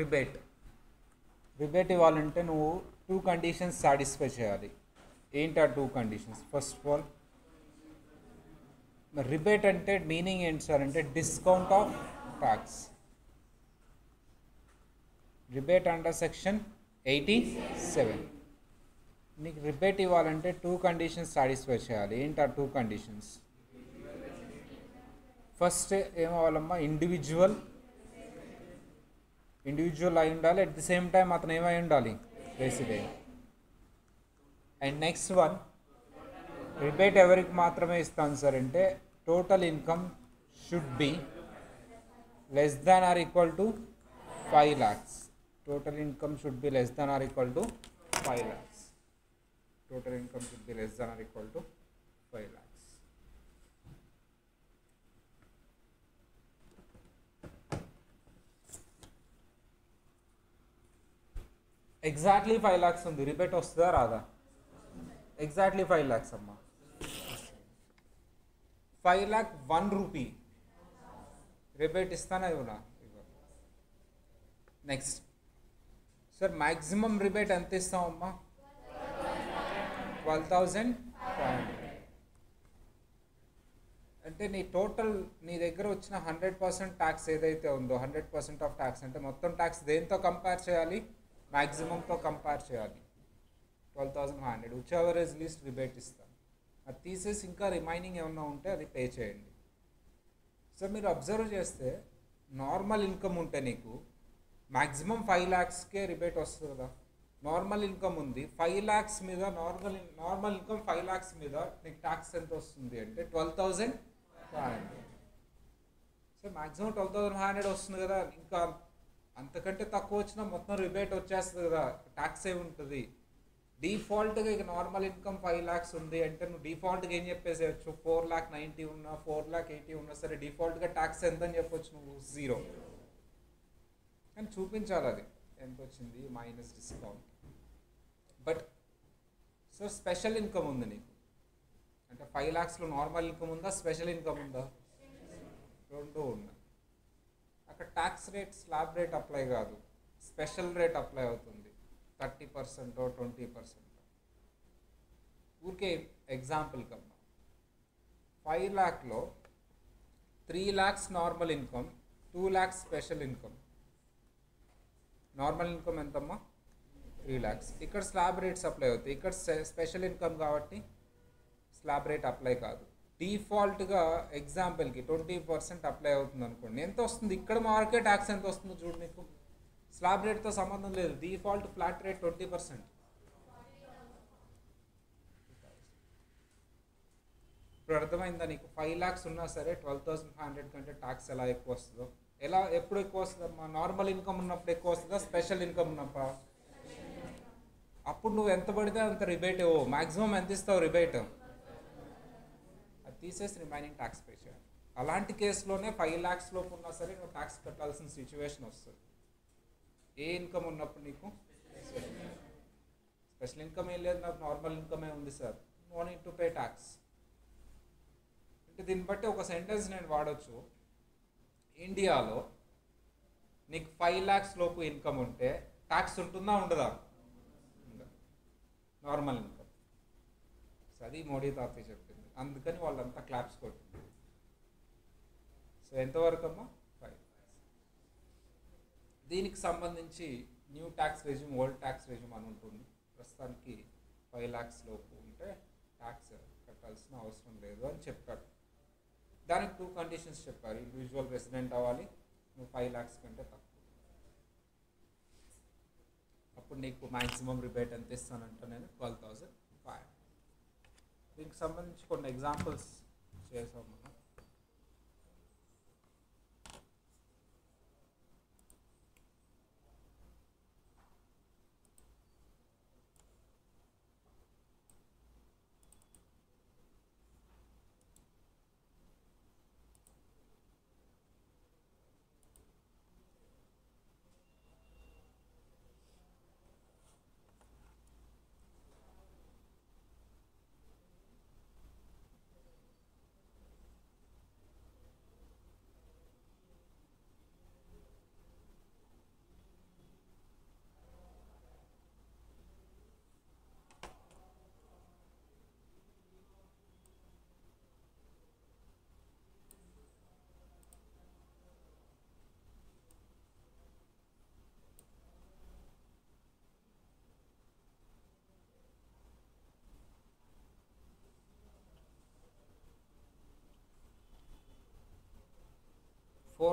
Rebate ఇవ్వాలంటే నువ్వు 2 conditions satisfy చేయాలి. ఏంటి ఆ 2 conditions? First of all rebate అంటే మీనింగ్ ఏంటి సార్ అంటే discount of tax. Rebate under section 87. నీకు రిబేట్ ఇవ్వాలంటే 2 కండిషన్స్ సాటిస్ఫై చేయాలి. ఏంటి ఆ 2 కండిషన్స్? ఫస్ట్ ఏమవ్వాలమ్మా, ఇండివిజువల్ అయి ఉండాలి. అట్ ది సేమ్ టైం అతను ఏమై ఉండాలి, resident. And next one, rebate ఎవరికి మాత్రమే ఇస్తాను సార్ అంటే total income should be less than or equal to 5 lakhs. Total income should be less than or equal to 5 lakhs. Total income should be less than or equal to 5 lakhs. Exactly 5 lakhs ఉంది, rebate వస్తుందా రాదా? Exactly 5 lakhs అమ్మా. 5 lakh 1 rupee rebate ఇస్తానా ఇవ్వనా? Next sir maximum rebate ఎంత ఇస్తామమ్మా? 12,500. అంటే నీ total నీ దగ్గర వచ్చిన 100% ట్యాక్స్ ఏదైతే ఉందో 100% ఆఫ్ ట్యాక్స్ అంటే మొత్తం ట్యాక్స్ దేంతో కంపేర్ చేయాలి? మ్యాక్సిమంతో కంపేర్ చేయాలి. 12,500 which ever is least rebate ఇస్తాను. అది తీసేసి ఇంకా రిమైనింగ్ ఏమన్నా ఉంటే అది పే చేయండి. సో మీరు అబ్జర్వ్ చేస్తే నార్మల్ ఇన్కమ్ ఉంటే నీకు మ్యాక్సిమం 5 lakhsకే రిబేట్ వస్తుంది కదా. నార్మల్ ఇన్కమ్ ఉంది 5 lakhs మీద, నార్మల్ ఇన్కమ్ 5 lakhs మీద నీకు ట్యాక్స్ ఎంత వస్తుంది అంటే 12,500. సో మ్యాక్సిమం 12,500 వస్తుంది కదా. ఇంకా అంతకంటే తక్కువ వచ్చినా మొత్తం రిబేట్ వచ్చేస్తుంది కదా, ట్యాక్స్ ఏ ఉంటుంది. డిఫాల్ట్గా ఇక నార్మల్ ఇన్కమ్ 5 lakhs ఉంది అంటే నువ్వు డిఫాల్ట్గా ఏం చెప్పేసేయచ్చు, 4,90,000 ఉన్నా 4,80,000 ఉన్నా సరే డిఫాల్ట్గా ట్యాక్స్ ఎంత అని చెప్పొచ్చు నువ్వు, 0. కానీ చూపించాలి అది ఎంత వచ్చింది minus discount. But so special income ఉంది నీకు అంటే 5 lakhsలో నార్మల్ ఇన్కమ్ ఉందా, స్పెషల్ ఇన్కమ్ ఉందా? రెండు ఉన్నాయి. అక్కడ tax rate slab rate apply కాదు, స్పెషల్ రేట్ అప్లై అవుతుంది. 30% 20%. ఊరికే ఎగ్జాంపుల్ కమ్మా, 5 lakhలో 3 lakhs normal income, 2 lakhs special income. Normal income ఎంతమ్మా? 3 lakhs. ఇక్కడ స్లాబ్ రేట్స్ అప్లై అవుతాయి, ఇక్కడ స్పెషల్ ఇన్కమ్ కాబట్టి స్లాబ్ రేట్ అప్లై కాదు. డిఫాల్ట్గా ఎగ్జాంపుల్కి 20% అప్లై అవుతుంది అనుకోండి, ఎంత వస్తుంది ఇక్కడ మార్కెట్ ట్యాక్స్ ఎంత వస్తుందో చూడు. నీకు స్లాబ్ రేట్తో సంబంధం లేదు, డిఫాల్ట్ ఫ్లాట్ రేట్ 20%. ఇప్పుడు అర్థమైందా నీకు? 5 lakhs ఉన్నా సరే 12,500 కంటే ట్యాక్స్ ఎలా ఎక్కువ వస్తుందో. ఎలా ఎప్పుడు ఎక్కువ వస్తుందమ్మా? నార్మల్ ఇన్కమ్ ఉన్నప్పుడు ఎక్కువ వస్తుందా, స్పెషల్ ఇన్కమ్ ఉన్నప్పుడు? అప్పుడు నువ్వు ఎంత పడితే అంత రిబేట్ ఇవ్వవు. మ్యాక్సిమం ఎంత ఇస్తావు రిబేట్? అది తీసేసి రిమైనింగ్ ట్యాక్స్ పే చేయాలి. అలాంటి కేసులోనే 5 lakhs లోపు ఉన్నా సరే నువ్వు ట్యాక్స్ కట్టాల్సిన సిచ్యువేషన్ వస్తుంది. ఏ ఇన్కమ్ ఉన్నప్పుడు నీకు? స్పెషల్ ఇన్కమ్ ఏం లేదు, నాకు నార్మల్ ఇన్కమే ఉంది sir, no need to pay tax అంటే దీన్ని బట్టి ఒక సెంటెన్స్ నేను వాడచ్చు. ఇండియాలో నీకు 5 lakhs లోపు ఇన్కమ్ ఉంటే ట్యాక్స్ ఉంటుందా ఉండదా? Normal income. సో అది మోడీ తాతయ్య చెప్పింది, అందుకని వాళ్ళంతా క్లాప్స్ కొట్టింది. సో ఎంతవరకు అమ్మా? 5 lakhs. దీనికి సంబంధించి new tax resume, old tax resume అని ఉంటుంది. ప్రస్తుతానికి 5 lakhs లోపు ఉంటే ట్యాక్స్ కట్టాల్సిన అవసరం లేదు అని చెప్పాడు. దానికి 2 కండిషన్స్ చెప్పారు. ఇండివిజువల్ రెసిడెంట్ అవ్వాలి, నువ్వు 5 lakhs కంటే తక్కువ. అప్పుడు నీకు మ్యాక్సిమం రిబేట్ ఎంత ఇస్తానంటే నేను 12,500. దీనికి సంబంధించి కొన్ని ఎగ్జాంపుల్స్ చేసాం మనం.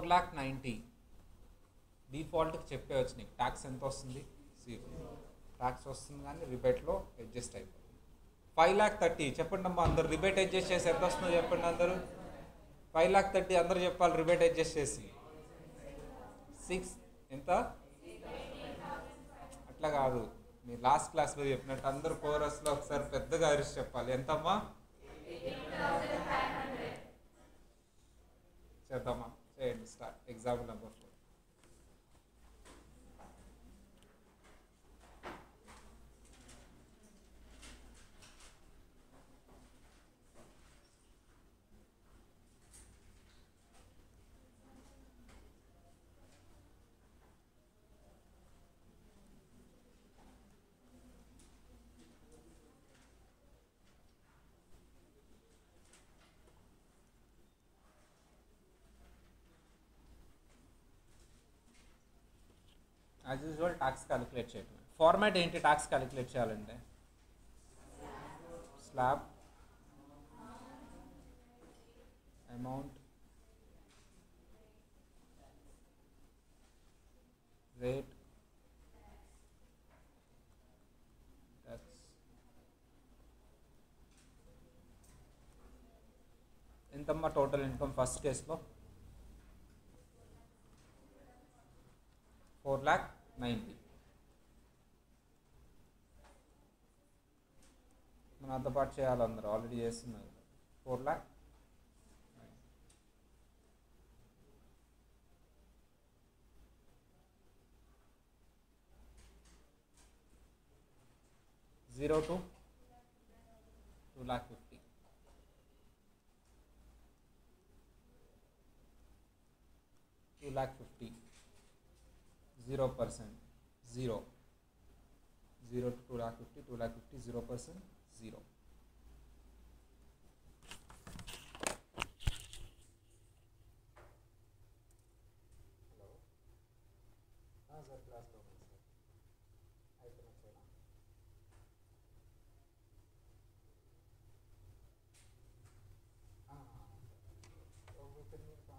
4,90,000 డిఫాల్ట్కి చెప్పేవచ్చు నీకు ట్యాక్స్ ఎంత వస్తుంది, 0 ట్యాక్స్ వస్తుంది కానీ రిబేట్లో అడ్జస్ట్ అయిపోతుంది. 5,30,000 చెప్పండి అమ్మా అందరు, రిబేట్ అడ్జస్ట్ చేసి ఎంత వస్తుందో చెప్పండి అందరూ. 5,30,000 అందరూ చెప్పాలి రిబేట్ అడ్జస్ట్ చేసి. 6 ఎంత అట్లా కాదు, మీరు లాస్ట్ క్లాస్లో చెప్పినట్టు అందరూ కోరస్లో ఒకసారి పెద్దగా అరిచి చెప్పాలి. ఎంతమ్మా చేద్దామా, చేయండి start. Example number 4. As usual tax calculate చేయటం. ఫార్మాట్ ఏంటి ట్యాక్స్ క్యాలిక్యులేట్ చేయాలంటే? Slab, amount, rate, tax. ఎంతమ్మా టోటల్ ఇన్కమ్ ఫస్ట్ కేసులో? 4,90,000. మనం అంత పాటు చేయాలి, అందరూ ఆల్రెడీ చేస్తున్నారు. 4,90,000. 0 to 2,50,000. 2,50,000. 0%, 0. 0 to 2,50,000, 2,50,000, 0%, 0. హలో సార్, క్లాస్లో ఉన్నాను సార్. అయిపోయినా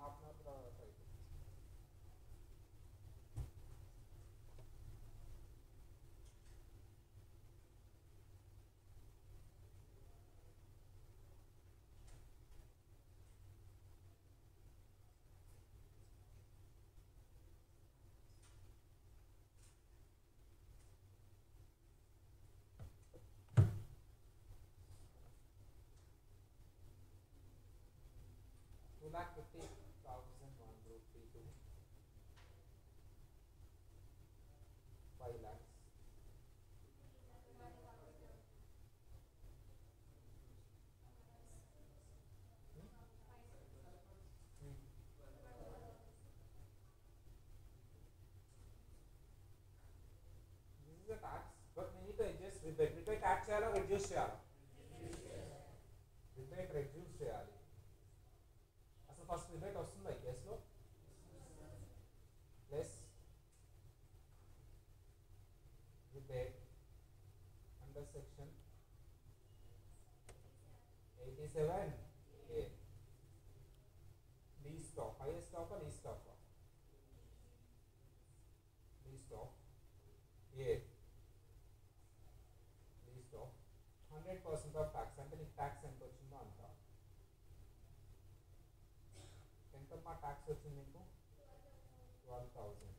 half an hour try. ₹2,50,000 5 lakhs. This is a tax, but we need to adjust rebate. Rebate tax చేయాలా reduce చేయాలా? rebate reduce చేయాలి. అసలు ఫస్ట్ rebate వస్తుందా ఈ కేసులో? Plus rebate under section 87A. least of, highest of or least of? least of A. least of 100% of tax. అంటే నీకు tax ఎంత వచ్చిందో అంత. ఎంతమ్మా ట్యాక్స్ వచ్చింది నీకు? 12,000.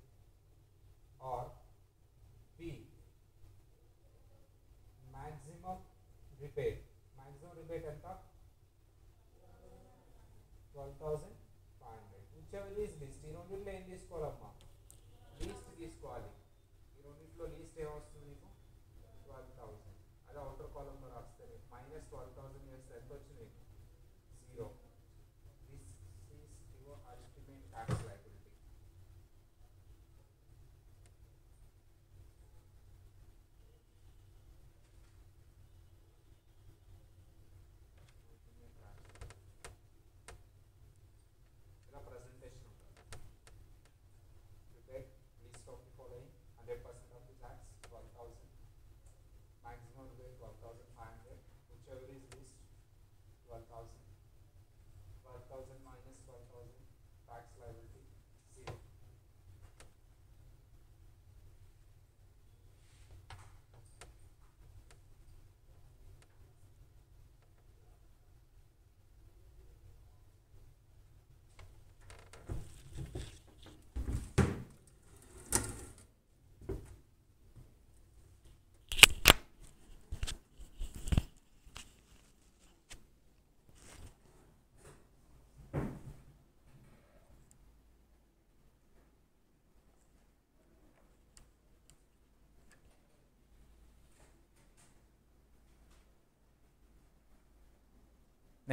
Or B maximum rebate. Maximum rebate ఎంత? 12,500. Whichever is least. ఈ రెండింటిలో ఏం తీసుకోవాలమ్మా? లీస్ట్ తీసుకోవాలి. ఈ రెండింటిలో లీస్ట్ ఏమొస్తుంది నీకు? 12,000. అదే అవుటర్ కాలంలో రాస్తే నీకు -12,000 చేస్తే ఎంత వచ్చింది నీకు? 0. This is your ultimate tax liability. ఇలా ప్రెజెంటేషన్ ఉంటుంది. Rebate least of the following 100% of the tax 12,000. maximum rate 12,500, whichever is least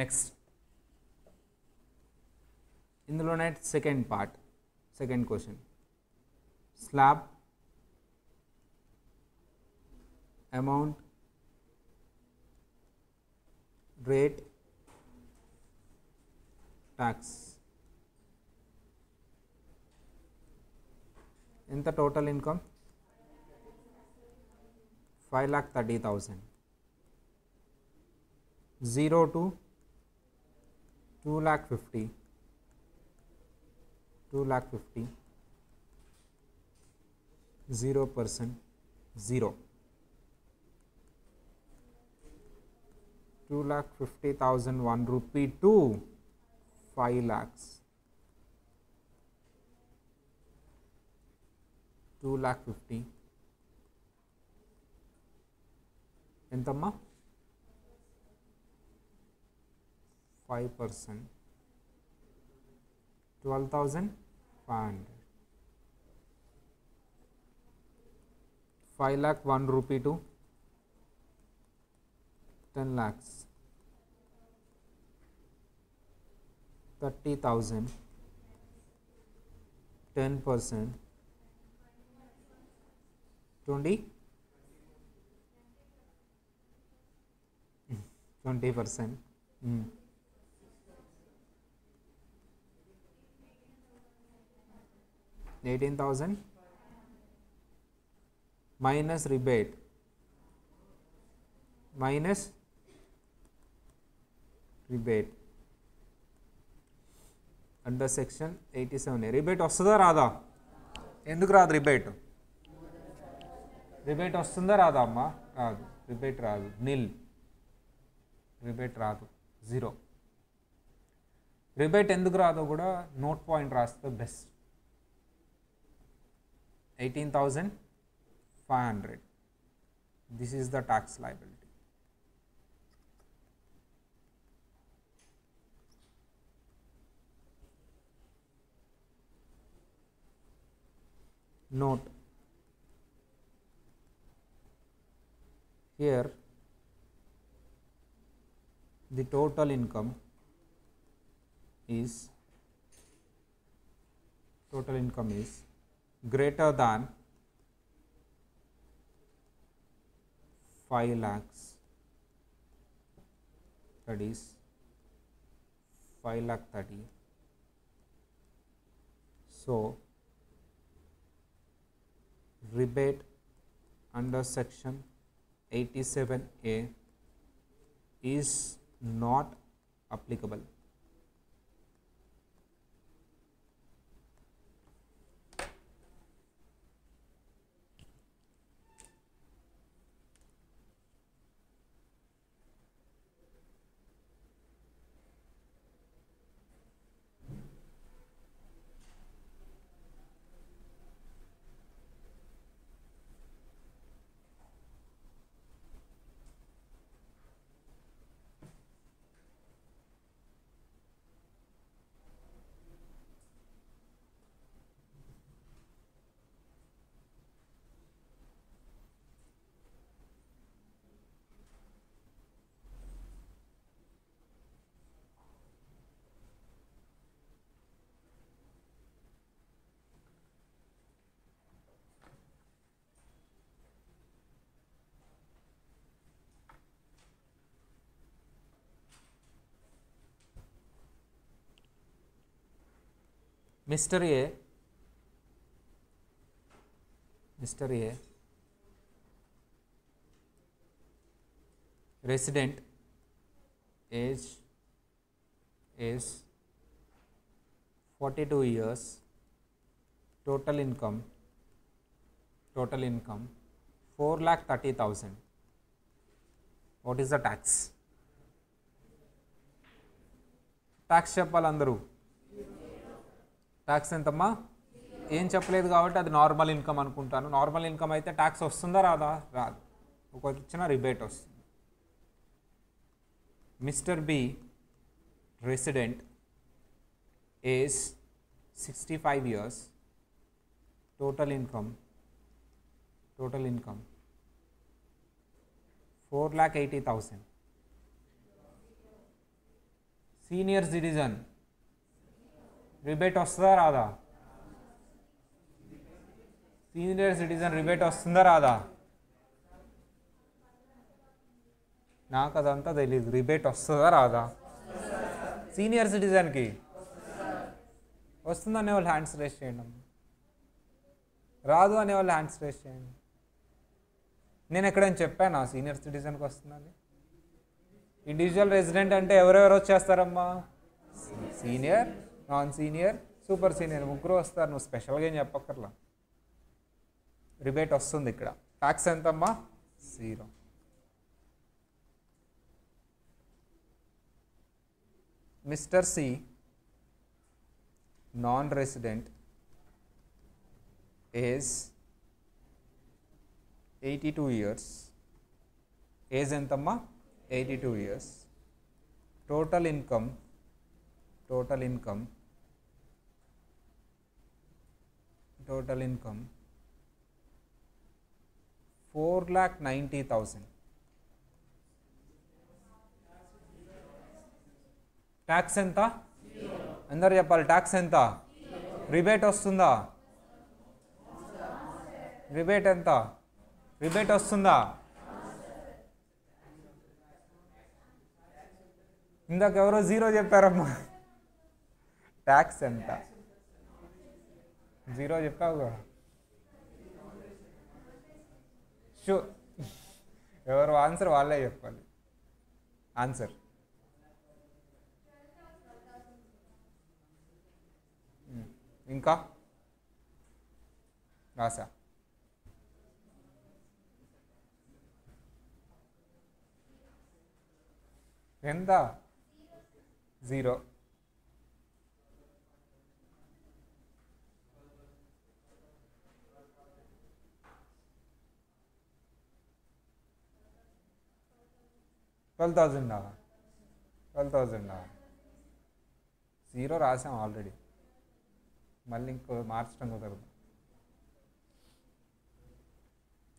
next ఇందులోనే second part, second question. Slab amount rate tax ఎంత total income 5,30,000. 0 to 2,50,000, 0%, 0. 2,50,000 1 rupee to 5 lakhs. 2,50,000 ఎంతమ్మా? 5%, 12,500. 5 lakh 1 rupee to 10 lakhs. 30,000, 10%, 20%. 18,000 minus rebate, under section 87A. Rebate వస్తుందా రాదా? ఎందుకు రాదు rebate? Rebate వస్తుందా రాదా అమ్మా? రాదు. రిబేట్ రాదు. నిల్. రిబేట్ రాదు. 0. రిబేట్ ఎందుకు రాదో కూడా నోట్ పాయింట్ రాస్తే best. 18,500. This is the tax liability. Note, here the total income is greater than 5 lakhs, that is 5,30,000. So rebate under section 87A is not applicable. Mr. A resident, age is 42 years, total income 4,30,000. What is the tax? Tax చెప్పాలి అందరూ. Tax ఎంతమ్మా? ఏం చెప్పలేదు కాబట్టి అది normal income అనుకుంటాను. Normal income అయితే tax వస్తుందా రాదా? రాదు. ఒక ఇచ్చిన రిబేట్ వస్తుంది. Mister B resident, age 65 years, total income 4,80,000. Senior citizen rebate వస్తుందా రాదా? సీనియర్ సిటిజన్ రిబేట్ వస్తుందా రాదా? నాకు అదంతా తెలీదు. రిబేట్ వస్తుందా రాదా? సీనియర్ సిటిజన్కి వస్తుందనే వాళ్ళు హ్యాండ్స్ రేస్ చేయండి అమ్మ. రాదు అనే వాళ్ళు హ్యాండ్స్ రేస్ చేయండి. నేను ఎక్కడైనా చెప్పానా సీనియర్ సిటిజన్కి వస్తుందని? ఇండివిజువల్ రెసిడెంట్ అంటే ఎవరెవరు వచ్చేస్తారమ్మా? Senior, non senior, super senior ముగ్గురు వస్తారు. నువ్వు స్పెషల్గా ఏం చెప్పక్కర్లా. రిబేట్ వస్తుంది ఇక్కడ. ట్యాక్స్ ఎంతమ్మా? 0. Mister C non resident age 82 years. Age ఎంతమ్మా? 82 ఇయర్స్. Total income 4,90,000. ట్యాక్స్ ఎంత? అందరు చెప్పాలి. ట్యాక్స్ ఎంత? రిబేట్ వస్తుందా? రిబేట్ ఎంత? రిబేట్ వస్తుందా? ఇందాక ఎవరో 0 చెప్పారమ్మా. ట్యాక్స్ ఎంత? 0 చెప్పావుగా. షూ ఎవరు ఆన్సర్ వాళ్ళే చెప్పాలి. ఆన్సర్ ఇంకా రాసా. ఎంత? 0. $12,000. 0 రాసాం ఆల్రెడీ. మళ్ళీ ఇంకో మార్చడం కుదరదు.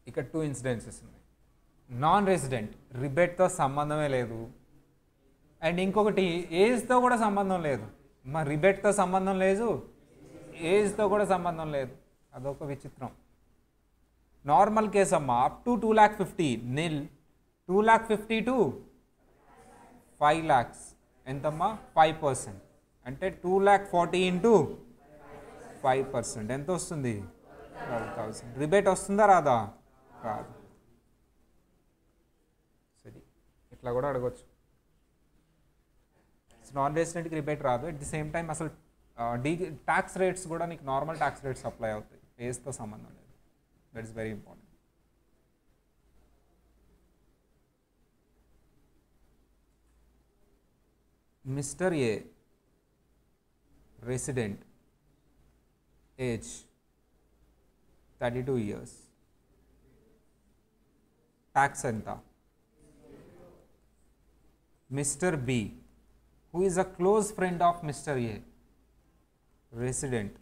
ఇక్కడ 2 ఇన్సిడెన్సెస్ ఉన్నాయి. నాన్ రెసిడెంట్ రిబేట్తో సంబంధమే లేదు. అండ్ ఇంకొకటి ఏజ్తో కూడా సంబంధం లేదు. మా రిబేట్తో సంబంధం లేదు, ఏజ్తో కూడా సంబంధం లేదు. అదొక విచిత్రం. నార్మల్ కేసు అమ్మా. Up to 2,50,000 nil. 2,50,000 to 5 lakhs ఎంతమ్మా? 5%. అంటే 2,40,000 into 5% ఎంత వస్తుంది? 12,000. రిబేట్ వస్తుందా రాదా? రాదు. సరే, ఇట్లా కూడా అడగచ్చు. నాన్ రెసిడెంట్కి రిబేట్ రాదు. అట్ ది సేమ్ టైం అసలు ట్యాక్స్ రేట్స్ కూడా నీకు నార్మల్ ట్యాక్స్ రేట్స్ అప్లై అవుతాయి. ఏజ్తో సంబంధం లేదు. That is very important. Mister A resident age 32 years. Tax ఎంత? Mister B who is a close friend of Mr. A, resident,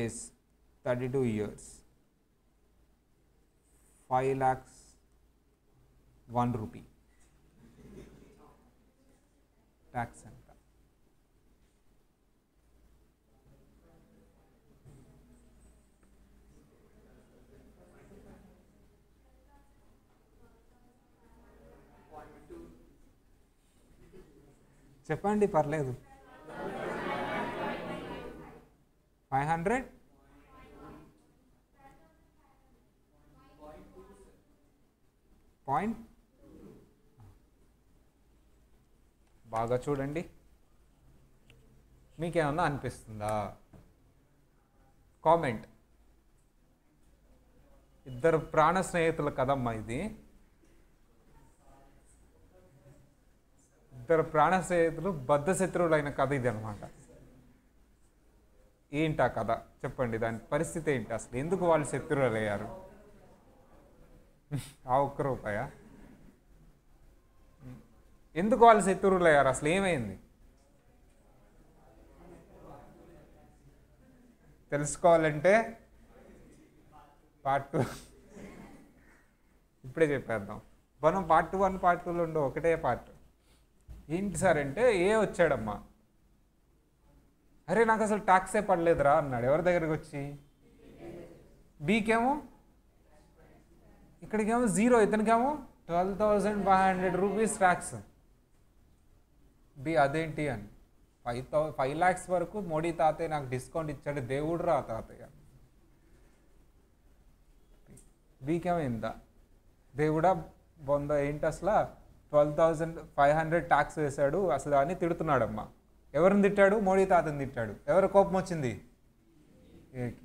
is 32 years, 5 lakhs 1 rupee. Tax ఎంత? చెప్పండి, పర్లేదు. 500 పాయింట్. బాగా చూడండి. మీకేమన్నా అనిపిస్తుందా? కామెంట్. ఇద్దరు ప్రాణ స్నేహితులు కదమ్మా ఇది. ఇద్దరు ప్రాణ స్నేహితులు బద్ధ శత్రువులైన కథ ఇది అనమాట. ఏంటా కథ చెప్పండి. దాని పరిస్థితి ఏంటి? అసలు ఎందుకు వాళ్ళు శత్రువులు అయ్యారు? ఆ ₹1 ఎందుకు వాళ్ళు శత్రువులు అయ్యారు? అసలు ఏమైంది తెలుసుకోవాలంటే పార్ట్ 2 ఇప్పుడే చెప్పేద్దాం. మనం పార్ట్ 1 పార్ట్ 2లో ఉండవు, ఒకటే పార్ట్. ఏంటి సార్ అంటే ఏ వచ్చాడమ్మా. అరే నాకు అసలు ట్యాక్సే పడలేదురా అన్నాడు. ఎవరి దగ్గరికి వచ్చి? బీకేమో ఇక్కడికేమో జీరో, ఇతనికేమో 12,500 రూపీస్ ట్యాక్స్. బి అదేంటి అని 5 lakhs వరకు మోడీ తాతయ్య నాకు డిస్కౌంట్ ఇచ్చాడు, దేవుడు రా తాతయ్య. బీకేమో ఇంత దేవుడా బొంద ఏంటి అసలు 12,500 ట్యాక్స్ వేశాడు అసలు అని తిడుతున్నాడమ్మా. ఎవరిని తిట్టాడు? మోడీ తాతని తిట్టాడు. ఎవరు కోపం వచ్చింది? ఏకి.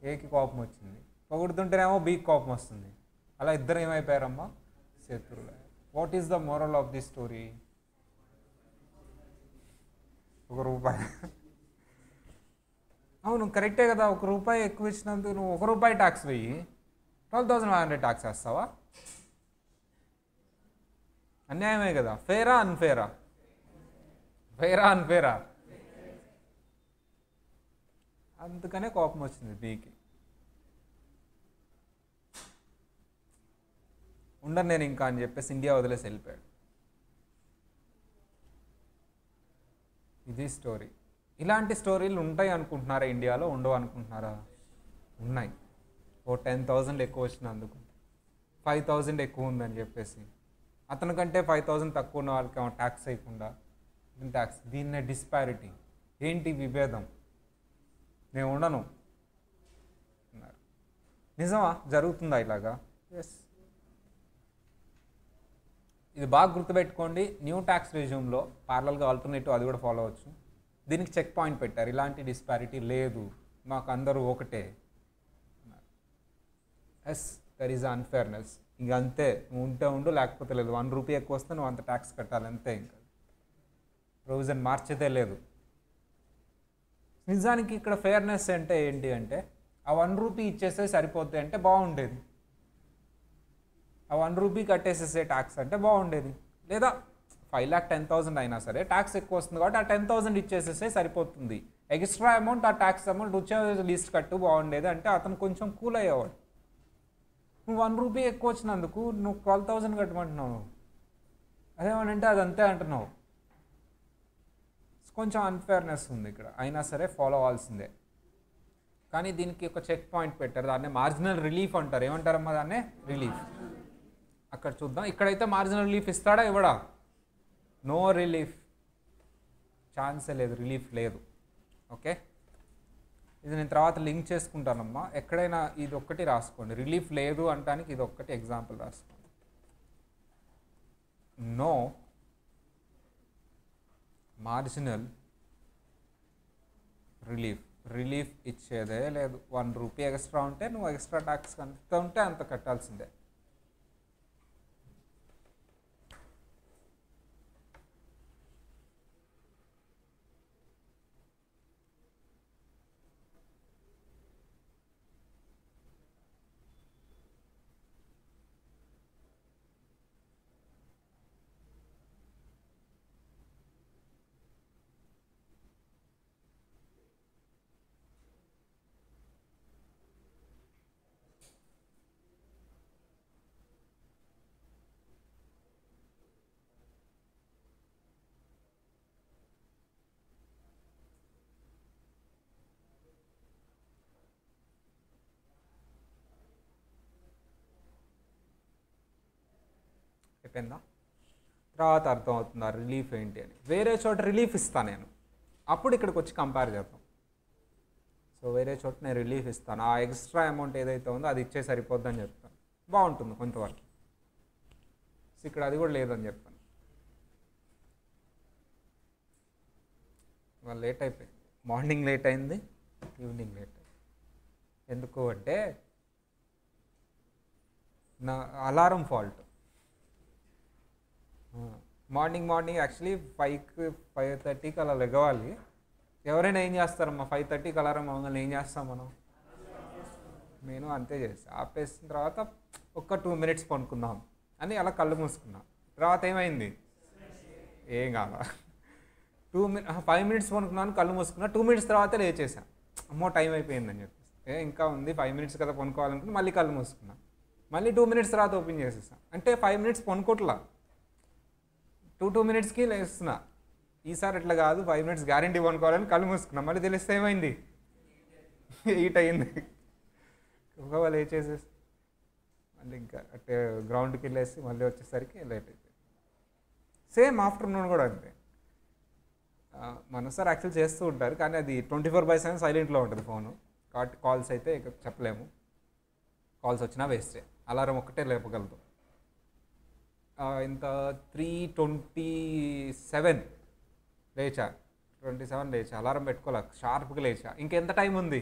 ఏకి కోపం వచ్చింది. పొగుడుతుంటేనేమో బీకి కోపం వస్తుంది. అలా ఇద్దరు ఏమైపోయారమ్మా? శత్రువులు. What is the moral of the story? ₹1. అవును కరెక్టే కదా, ₹1 ఎక్కువ ఇచ్చినందుకు నువ్వు ₹1 ట్యాక్స్ వెయ్యి, 12,500 ట్యాక్స్ వేస్తావా? అన్యాయమే కదా. ఫేరా అన్ఫేరా? ఫేరా అన్ఫేరా? అందుకనే కోపం వచ్చింది బీకి. ఉండను నేను ఇంకా అని చెప్పేసి ఇండియా వదిలేసి వెళ్ళిపోయాడు. ఇది స్టోరీ. ఇలాంటి స్టోరీలు ఉంటాయి అనుకుంటున్నారా ఇండియాలో? ఉండవు అనుకుంటున్నారా? ఉన్నాయి. 10,000 ఎక్కువ వచ్చినందుకు 5,000 ఎక్కువ ఉందని చెప్పేసి అతనికంటే 5,000 తక్కువ ఉన్న వాళ్ళకి ట్యాక్స్ వేయకుండా ట్యాక్స్. దీన్నే డిస్పారిటీ. ఏంటి విభేదం? నేను ఉండను అన్నారు. నిజమా? జరుగుతుందా ఇలాగా? ఎస్. ఇది బాగా గుర్తుపెట్టుకోండి. న్యూ ట్యాక్స్ రెజ్యూమ్లో పార్లల్గా ఆల్టర్నేటివ్ అది కూడా ఫాలో అవ్వచ్చు. దీనికి చెక్ పాయింట్ పెట్టారు, ఇలాంటి డిస్పారిటీ లేదు, మాకు అందరూ ఒకటే. Yes, there is unfairness. ఇంక అంతే, నువ్వు ఉంటే ఉండు లేకపోతే లేదు. ₹1 ఎక్కువ వస్తే నువ్వు అంత ట్యాక్స్ కట్టాలి అంతే. ఇంకా ప్రొవిజన్ మార్చేదే లేదు. నిజానికి ఇక్కడ ఫేర్నెస్ అంటే ఏంటి అంటే ఆ ₹1 ఇచ్చేస్తే సరిపోద్ది అంటే బాగుండేది. ఆ ₹1 కట్టేసేసే ట్యాక్స్ అంటే బాగుండేది. లేదా 5,10,000 అయినా సరే ట్యాక్స్ ఎక్కువ వస్తుంది కాబట్టి ఆ 10,000 ఇచ్చేసేస్తే సరిపోతుంది. ఎక్స్ట్రా అమౌంట్ ఆ ట్యాక్స్ అమౌంట్ వచ్చే లిస్ట్ కట్టు బాగుండేది అంటే అతను కొంచెం కూల్ అయ్యేవాడు. నువ్వు ₹1 ఎక్కువ వచ్చినందుకు నువ్వు 12,000 కట్టమంటున్నావు. అదేమనంటే అది అంతే అంటున్నావు. కొంచెం అన్ఫేర్నెస్ ఉంది ఇక్కడ. అయినా సరే ఫాలో అవ్వాల్సిందే. కానీ దీనికి ఒక చెక్ పాయింట్ పెట్టారు, దాన్నే మార్జినల్ రిలీఫ్ అంటారు. ఏమంటారమ్మా దాన్నే? రిలీఫ్. అక్కడ చూద్దాం. ఇక్కడైతే మార్జినల్ రిలీఫ్ ఇస్తాడా ఇవ్వడా? నో రిలీఫ్, ఛాన్సే లేదు, రిలీఫ్ లేదు. ఓకే, ఇది నేను తర్వాత లింక్ చేసుకుంటానమ్మా. ఎక్కడైనా ఇది ఒక్కటి రాసుకోండి, రిలీఫ్ లేదు అంటానికి ఇది ఒక్కటి ఎగ్జాంపుల్ రాసుకోండి. No marginal relief. రిలీఫ్ ఇచ్చేదే లేదు. ₹1 ఎక్స్ట్రా ఉంటే నువ్వు ఎక్స్ట్రా ట్యాక్స్ ఎంత ఉంటే అంత కట్టాల్సిందే. అయిపోయిందా? తర్వాత అర్థమవుతుంది ఆ రిలీఫ్ ఏంటి అని. వేరే చోట రిలీఫ్ ఇస్తాను నేను, అప్పుడు ఇక్కడికి వచ్చి కంపేర్ చేద్దాం. సో వేరే చోట నేను రిలీఫ్ ఇస్తాను, ఆ ఎక్స్ట్రా అమౌంట్ ఏదైతే ఉందో అది ఇచ్చే సరిపోద్దని చెప్తాను, బాగుంటుంది కొంతవరకు. సో ఇక్కడ అది కూడా లేదని చెప్తాను. వాళ్ళు లేట్ అయిపోయింది, మార్నింగ్ లేట్ అయింది, ఈవినింగ్ లేట్ అయింది. ఎందుకు అంటే నా అలారం ఫాల్ట్. మార్నింగ్ యాక్చువల్లీ 5:30కి అలా లెగవాలి. ఎవరైనా ఏం చేస్తారమ్మా 5:30కి అలారం అవగానే ఏం చేస్తాం మనం? నేను అంతే చేస్తాను. ఆపేసిన తర్వాత ఒక్క 2 minutes పనుకుందాం అని అలా కళ్ళు మూసుకున్నాం. తర్వాత ఏమైంది? ఏం కాదా, 5 minutes పనుకున్నాను, కళ్ళు మూసుకున్నా. 2 minutes తర్వాత లేచేసాను, అమ్మో టైం అయిపోయిందని చెప్పేసి. ఇంకా ఉంది 5 minutes కదా పనుకోవాలనుకుని మళ్ళీ కళ్ళు మూసుకున్నాను. మళ్ళీ 2 minutes తర్వాత ఓపెన్ చేసేసాను. అంటే 5 minutes పనుకోట్లా, టూ మినిట్స్కి లేస్తున్నా. ఈసారి అట్లా కాదు, 5 minutes గ్యారంటీ కొనుక్కోవాలని కళ్ళు మూసుకున్నా. మళ్ళీ తెలిస్తే ఏమైంది, 8 అయింది. వాళ్ళు లేచేసేసి మళ్ళీ ఇంకా అంటే గ్రౌండ్కి వెళ్ళేసి మళ్ళీ వచ్చేసరికి లేట్ అయిపోయింది. సేమ్ ఆఫ్టర్నూన్ కూడా అంతే. మనసారి యాక్చువల్ చేస్తూ ఉంటారు, కానీ అది 24/7 సైలెంట్లో ఉంటుంది ఫోను. కాబట్టి కాల్స్ అయితే ఇక చెప్పలేము, కాల్స్ వచ్చినా వేస్టే. అలారం ఒక్కటే లేపగలదు. ఇంత 3:27 లేచా, 27 లేచా, అలారం పెట్టుకోలే, షార్ప్గా లేచా. ఇంకెంత టైం ఉంది,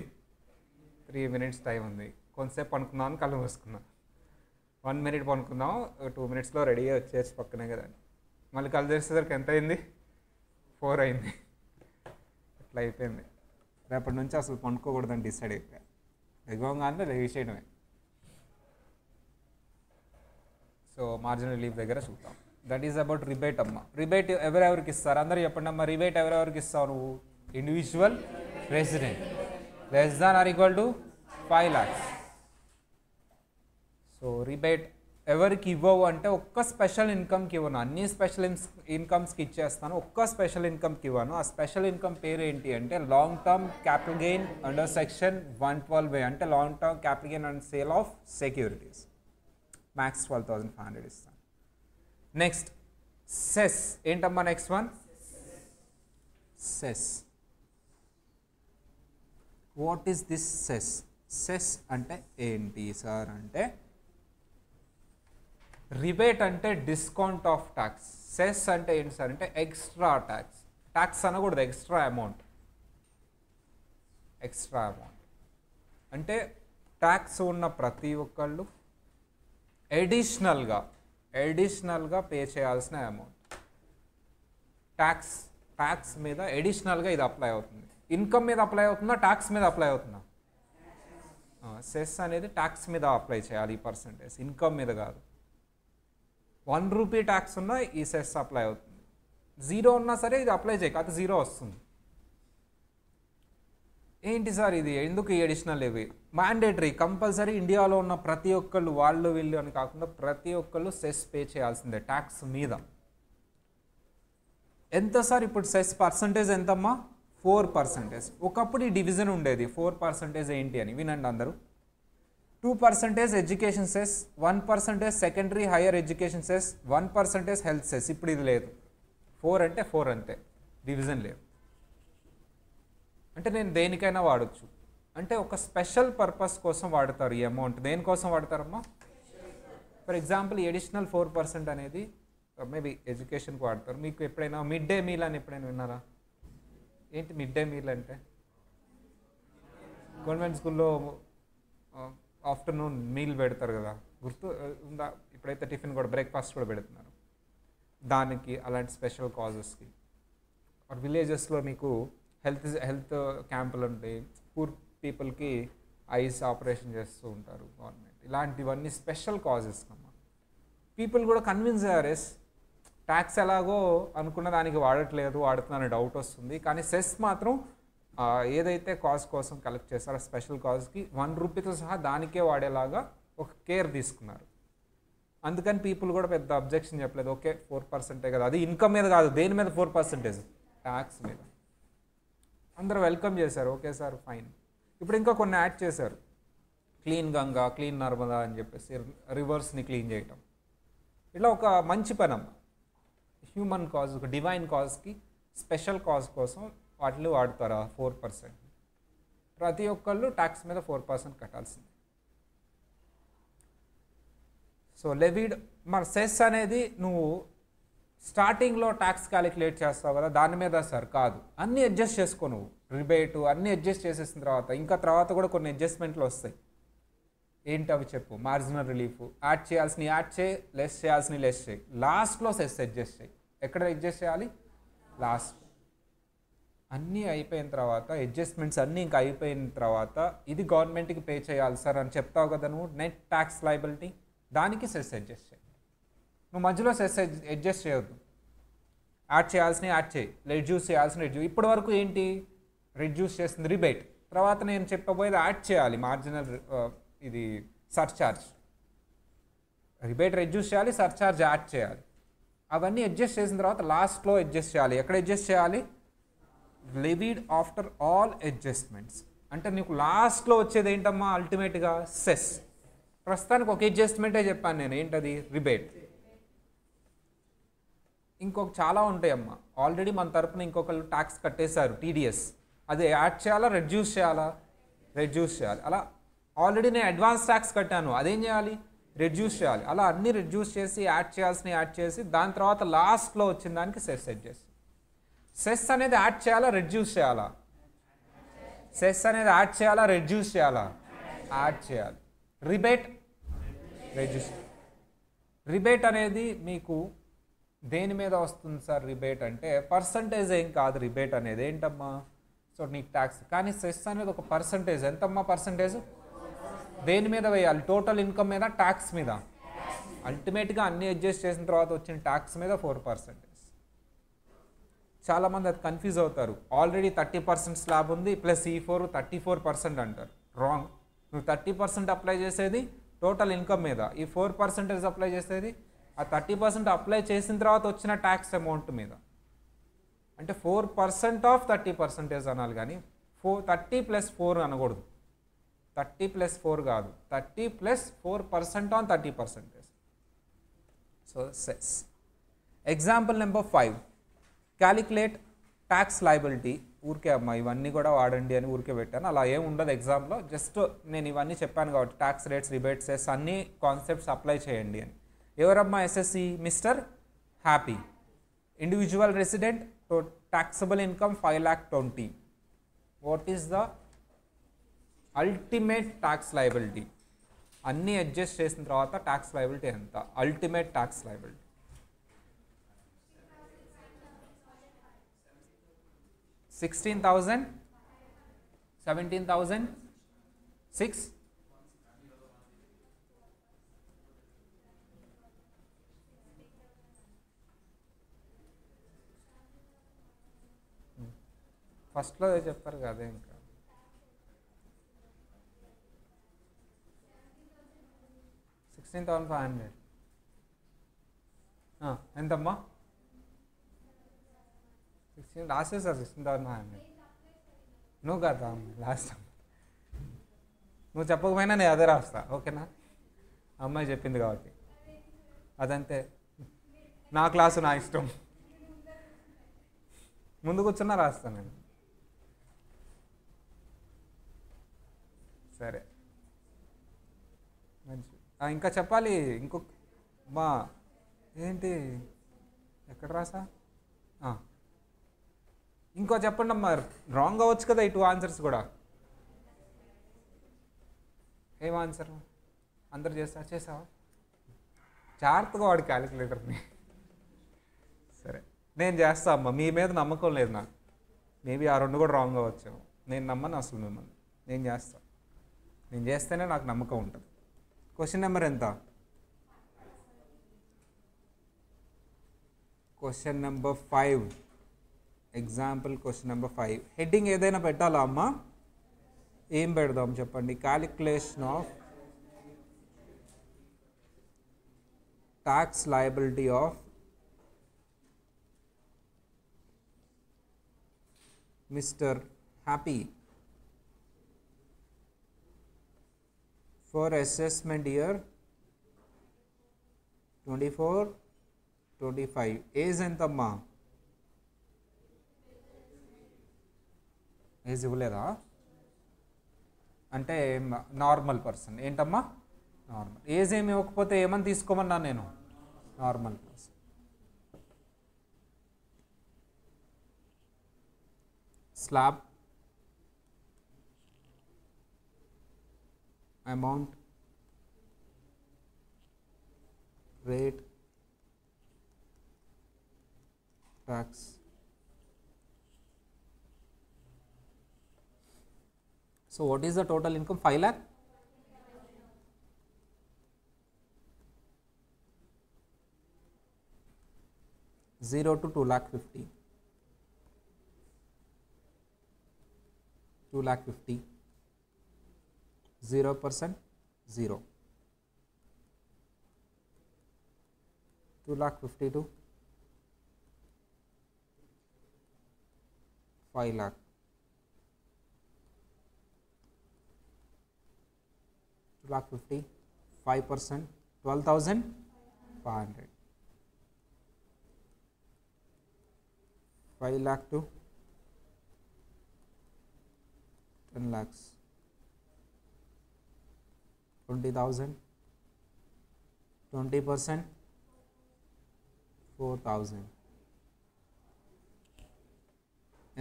3 minutes టైం ఉంది. కొంతసేపు పనుకుందాం అని కళ్ళు మూసుకున్నా. 1 minute పనుకుందాం, 2 minutesలో రెడీగా వచ్చేసి పక్కనే కదా. మళ్ళీ కళ్ళు తెరిచేసరికి ఎంత అయింది, 4 అయింది. అట్లా అయిపోయింది. రేపటి నుంచి అసలు పనుకోకూడదని డిసైడ్ అయిపోయా. ఎగవగానే లేచేయడమే. సో మార్జినల్ రిలీఫ్ దగ్గర చూద్దాం. దట్ ఈస్ అబౌట్ రిబేట్ అమ్మ. రిబేట్ ఎవరెవరికి ఇస్తారు అందరూ చెప్పండి అమ్మ. రిబేట్ ఎవరెవరికి ఇస్తావు నువ్వు? Individual resident less than or equal to 5 lakhs. So rebate ఎవరికి ఇవ్వవు అంటే ఒక్క స్పెషల్ ఇన్కమ్కి ఇవ్వను, అన్ని స్పెషల్ ఇన్కమ్స్కి ఇచ్చేస్తాను, ఒక్క స్పెషల్ ఇన్కమ్కి ఇవ్వను. ఆ స్పెషల్ ఇన్కమ్ పేరు ఏంటి అంటే long term capital gain under section 112A, అంటే long term capital gain and sale of securities. Max 12,500 ఇస్తాను. నెక్స్ట్ సెస్ ఏంటమ్మా? Next one cess. What is this cess? Cess అంటే ఏంటి సార్ అంటే రిబేట్ అంటే డిస్కౌంట్ ఆఫ్ ట్యాక్స్. సెస్ అంటే ఏంటి sir అంటే ఎక్స్ట్రా ట్యాక్స్. ట్యాక్స్ అనకూడదు, ఎక్స్ట్రా అమౌంట్. ఎక్స్ట్రా అమౌంట్ అంటే ట్యాక్స్ ఉన్న ప్రతి ఒక్కళ్ళు ఎడిషనల్గా పే చేయాల్సిన అమౌంట్. ట్యాక్స్ మీద ఎడిషనల్గా ఇది అప్లై అవుతుంది. ఇన్కమ్ మీద అప్లై అవుతుందా, ట్యాక్స్ మీద అప్లై అవుతుందా? సెస్ అనేది ట్యాక్స్ మీద అప్లై చేయాలి ఈ పర్సంటేజ్, ఇన్కమ్ మీద కాదు. 1 రూపీ ట్యాక్స్ ఉన్నా ఈ సెస్ అప్లై అవుతుంది. 0 ఉన్నా సరే ఇది అప్లై చేయక అది 0 వస్తుంది. ఏంటి సార్ ఇది, ఎందుకు ఈ అడిషనల్? ఇవి మ్యాండేటరీ, కంపల్సరీ. ఇండియాలో ఉన్న ప్రతి ఒక్కళ్ళు, వాళ్ళు వీళ్ళు అని కాకుండా ప్రతి ఒక్కళ్ళు సెస్ పే చేయాల్సిందే ట్యాక్స్ మీద. ఎంత సార్ ఇప్పుడు సెస్ పర్సంటేజ్ ఎంతమ్మా? 4%. ఒకప్పుడు ఈ డివిజన్ ఉండేది 4% ఏంటి అని. వినండి అందరూ. 2% education cess, 1% secondary higher education cess, 1% health cess. ఇప్పుడు ఇది లేదు. 4 అంటే 4 అంతే, డివిజన్ లేదు. అంటే నేను దేనికైనా వాడచ్చు. అంటే ఒక స్పెషల్ పర్పస్ కోసం వాడతారు ఈ అమౌంట్. దేనికోసం వాడతారమ్మా? ఫర్ ఎగ్జాంపుల్ అడిషనల్ 4% అనేది మేబీ ఎడ్యుకేషన్కి వాడతారు. మీకు ఎప్పుడైనా మిడ్ డే మీల్ అని ఎప్పుడైనా విన్నారా? ఏంటి మిడ్ డే మీల్ అంటే? గవర్నమెంట్ స్కూల్లో ఆఫ్టర్నూన్ మీల్ పెడతారు కదా, గుర్తు ఉందా? ఇప్పుడైతే టిఫిన్ కూడా, బ్రేక్ఫాస్ట్ కూడా పెడుతున్నారు. దానికి అలాంటి స్పెషల్ కాజెస్కి. విలేజెస్లో మీకు హెల్త్ క్యాంపులు ఉంటాయి, పూర్ పీపుల్కి ఐస్ ఆపరేషన్ చేస్తూ ఉంటారు గవర్నమెంట్. ఇలాంటివన్నీ స్పెషల్ కాజెస్ అమ్మా. పీపుల్ కూడా కన్విన్స్ అయ్యారు, ఎస్ ట్యాక్స్ ఎలాగో అనుకున్న దానికి వాడట్లేదు, వాడుతున్నారని డౌట్ వస్తుంది. కానీ సెస్ మాత్రం ఏదైతే కాజ్ కోసం కలెక్ట్ చేస్తారో స్పెషల్ కాజ్కి 1 రూపీతో సహా దానికే వాడేలాగా ఒక కేర్ తీసుకున్నారు. అందుకని పీపుల్ కూడా పెద్ద అబ్జెక్షన్ చెప్పలేదు. ఓకే 4% కదా, అది ఇన్కమ్ మీద కాదు, దేని మీద 4%? ట్యాక్స్ మీద. అందరూ వెల్కమ్ చేశారు. Okay sir fine. ఇప్పుడు ఇంకా కొన్ని యాడ్ చేశారు, క్లీన్ గంగా, క్లీన్ నర్మదా అని చెప్పేసి రివర్స్ని క్లీన్ చేయటం. ఇట్లా ఒక మంచి పని అమ్మ. హ్యూమన్ కాజ్, ఒక డివైన్ కాజ్కి స్పెషల్ కాజ్ కోసం వాటిలో వాడతారా 4%. ప్రతి ఒక్కళ్ళు ట్యాక్స్ మీద 4% కట్టాల్సిందే. సో లెవీడ్ మన సెస్ అనేది నువ్వు స్టార్టింగ్లో ట్యాక్స్ క్యాలిక్యులేట్ చేస్తావు కదా, దాని మీద సార్ కాదు, అన్నీ అడ్జస్ట్ చేసుకో నువ్వు. రిబేటు అన్నీ అడ్జస్ట్ చేసేసిన తర్వాత ఇంకా తర్వాత కూడా కొన్ని అడ్జస్ట్మెంట్లు వస్తాయి. ఏంటి అవి చెప్పు? మార్జినల్ రిలీఫ్ యాడ్ చేయాల్సిన యాడ్ చేయి, లెస్ చేయాల్సిన లెస్ చేయి, లాస్ట్లో సెస్ అడ్జస్ట్ చేయి. ఎక్కడ అడ్జస్ట్ చేయాలి? లాస్ట్. అన్నీ అయిపోయిన తర్వాత, అడ్జస్ట్మెంట్స్ అన్నీ ఇంకా అయిపోయిన తర్వాత ఇది గవర్నమెంట్కి పే చేయాలి సార్ అని చెప్తావు కదా నువ్వు, నెట్ ట్యాక్స్ లయబిలిటీ, దానికి సెస్ అడ్జస్ట్ చేయి. నువ్వు మధ్యలో సెస్ అడ్జస్ట్ చేయొద్దు. యాడ్ చేయాల్సిన యాడ్ చేయి, రెడ్యూస్ చేయాల్సిన రెడ్యూస్. ఇప్పటి వరకు ఏంటి రెడ్యూస్ చేస్తుంది రిబేట్, తర్వాత నేను చెప్పబోయేది యాడ్ చేయాలి మార్జినల్ ఇది సర్చార్జ్. రిబేట్ రెడ్యూస్ చేయాలి, సర్చార్జ్ యాడ్ చేయాలి. అవన్నీ అడ్జస్ట్ చేసిన తర్వాత లాస్ట్లో అడ్జస్ట్ చేయాలి. ఎక్కడ అడ్జస్ట్ చేయాలి? Levied after all adjustments. అంటే నీకు లాస్ట్లో వచ్చేది ఏంటమ్మా? అల్టిమేట్గా సెస్. ప్రస్తుతానికి ఒక అడ్జస్ట్మెంటే చెప్పాను నేను, ఏంటది? రిబేట్. ఇంకొక చాలా ఉంటాయమ్మా. ఆల్రెడీ మన తరపున ఇంకొకరు ట్యాక్స్ కట్టేశారు, టీడీఎస్. అది యాడ్ చేయాలా, రెడ్యూస్ చేయాలా? రెడ్యూస్ చేయాలి. అలా ఆల్రెడీ నేను అడ్వాన్స్ ట్యాక్స్ కట్టాను, అదేం చేయాలి? రెడ్యూస్ చేయాలి. అలా అన్నీ రెడ్యూస్ చేసి యాడ్ చేయాల్సినవి యాడ్ చేసి దాని తర్వాత లాస్ట్లో వచ్చిన దానికి సెస్ సెట్ చేసి. సెస్ అనేది యాడ్ చేయాలా, రెడ్యూస్ చేయాలా? సెస్ అనేది యాడ్ చేయాలా, రెడ్యూస్ చేయాలా? యాడ్ చేయాలి. Rebate reduce. రిబేట్ అనేది మీకు దేని మీద వస్తుంది సార్? రిబేట్ అంటే పర్సంటేజ్ ఏం కాదు. రిబేట్ అనేది ఏంటమ్మా? సో నీకు ట్యాక్స్. కానీ సెస్ అనేది ఒక పర్సంటేజ్. ఎంతమ్మా పర్సంటేజ్? దేని మీద వేయాలి? టోటల్ ఇన్కమ్ మీద, ట్యాక్స్ మీద. అల్టిమేట్గా అన్ని అడ్జస్ట్ చేసిన తర్వాత వచ్చిన ట్యాక్స్ మీద 4%. చాలామంది అది కన్ఫ్యూజ్ అవుతారు. ఆల్రెడీ 30% స్లాబ్ ఉంది, ప్లస్ ఈ 34% అంటారు. రాంగ్. నువ్వు 30% అప్లై చేసేది టోటల్ ఇన్కమ్ మీద, ఈ 4% అప్లై చేసేది ఆ 30% అప్లై చేసిన తర్వాత వచ్చిన ట్యాక్స్ అమౌంట్ మీద. అంటే 4% ఆఫ్ 30% అనాలి, కానీ 30 + 4 అనకూడదు. 30 + 4 కాదు, 30 + 4% on 30%. So cess. Example number 5, calculate tax liability. ఊరికే అమ్మా ఇవన్నీ కూడా వాడండి అని ఊరికే పెట్టాను, అలా ఏం ఉండదు ఎగ్జామ్లో. జస్ట్ నేను ఇవన్నీ చెప్పాను కాబట్టి ట్యాక్స్ రేట్స్, రిబేట్, సెస్ అన్ని కాన్సెప్ట్స్ అప్లై చేయండి అని. ఎవరమ్మా SSC? Mister happy. Individual resident, taxable income 5,20,000. What is the ultimate tax liability? అన్నీ అడ్జస్ట్ చేసిన తర్వాత ట్యాక్స్ లయబిలిటీ ఎంత? Ultimate tax liability 16,000, 17,000, 6. ఫస్ట్లో చెప్పారు కదా, ఇంకా 16,500. ఎంతమ్మా? 16 రాసేసారు. 16,500 నువ్వు కదా లాస్ట్ టైం. నువ్వు చెప్పకపోయినా నేను అదే రాస్తా, ఓకేనా? అమ్మాయి చెప్పింది కాబట్టి అదంతే. నా క్లాసు నా ఇష్టం, ముందు కూర్చున్నా రాస్తాను నేను. సరే మంచి. ఇంకా చెప్పాలి ఇంకొక మా ఏంటి ఎక్కడ రాసా? ఇంకో చెప్పండి అమ్మా. రాంగ్ అవ్వచ్చు కదా ఈ 2 ఆన్సర్స్ కూడా. ఏం ఆన్సర్? అందరు చేసావా? జాగ్రత్తగా వాడు క్యాలిక్యులేటర్ని. సరే నేను చేస్తా అమ్మా, మీ మీద నమ్మకం లేదు నాకు. మేబీ ఆ 2 కూడా రాంగ్ అవ్వచ్చు. నేను నమ్మను అసలు మిమ్మల్ని. నేను చేస్తా, నేను చేస్తేనే నాకు నమ్మకం ఉంటుంది. క్వశ్చన్ నెంబర్ ఎంత? Question number 5. Example question number 5. Heading ఏదైనా పెట్టాలా అమ్మా? ఏం పెడదాం చెప్పండి? Calculation of tax liability of mister happy for assessment year 24-25. Age ఎంతమ్మా? ఏజ్ ఇవ్వలేదా? అంటే నార్మల్ పర్సన్. ఏంటమ్మా? నార్మల్. ఏజ్ ఏమి ఇవ్వకపోతే ఏమని తీసుకోమన్నా నేను? Normal person. Slab amount, rate, tax. So what is the total income? 5 lakh. Zero to 2,50,000. 2,50,000. 0%, 0. 2,52,000. 5 lakh. 2 lakh 50, 5%, 12,500. 5 lakh to 10 lakhs. 20,000. 20%, 4,000.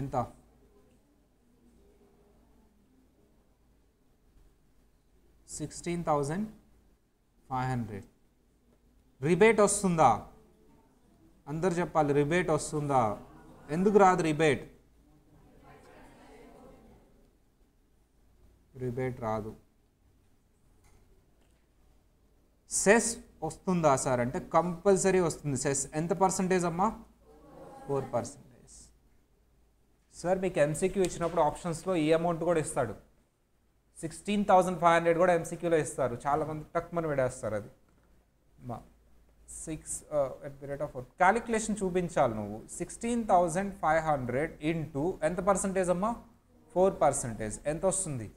ఎంత? 16,500. Rebate వస్తుందా? అందరు చెప్పాలి, రిబేట్ వస్తుందా? ఎందుకు రాదు రిబేట్? రిబేట్ రాదు. సెస్ వస్తుందా సార్ అంటే కంపల్సరీ వస్తుంది. సెస్ ఎంత పర్సంటేజ్ అమ్మా? 4%. సార్ మీకు ఎంసీక్యూ ఇచ్చినప్పుడు ఆప్షన్స్లో ఈ అమౌంట్ కూడా ఇస్తాడు. 16,500 కూడా ఎంసీక్యూలో ఇస్తారు. చాలామంది టక్మని పెడేస్తారు. అది 6 క్యాలిక్యులేషన్ చూపించాలి నువ్వు. 16,500 ఇంటూ ఎంత పర్సంటేజ్ అమ్మా? 4%. ఎంత వస్తుంది?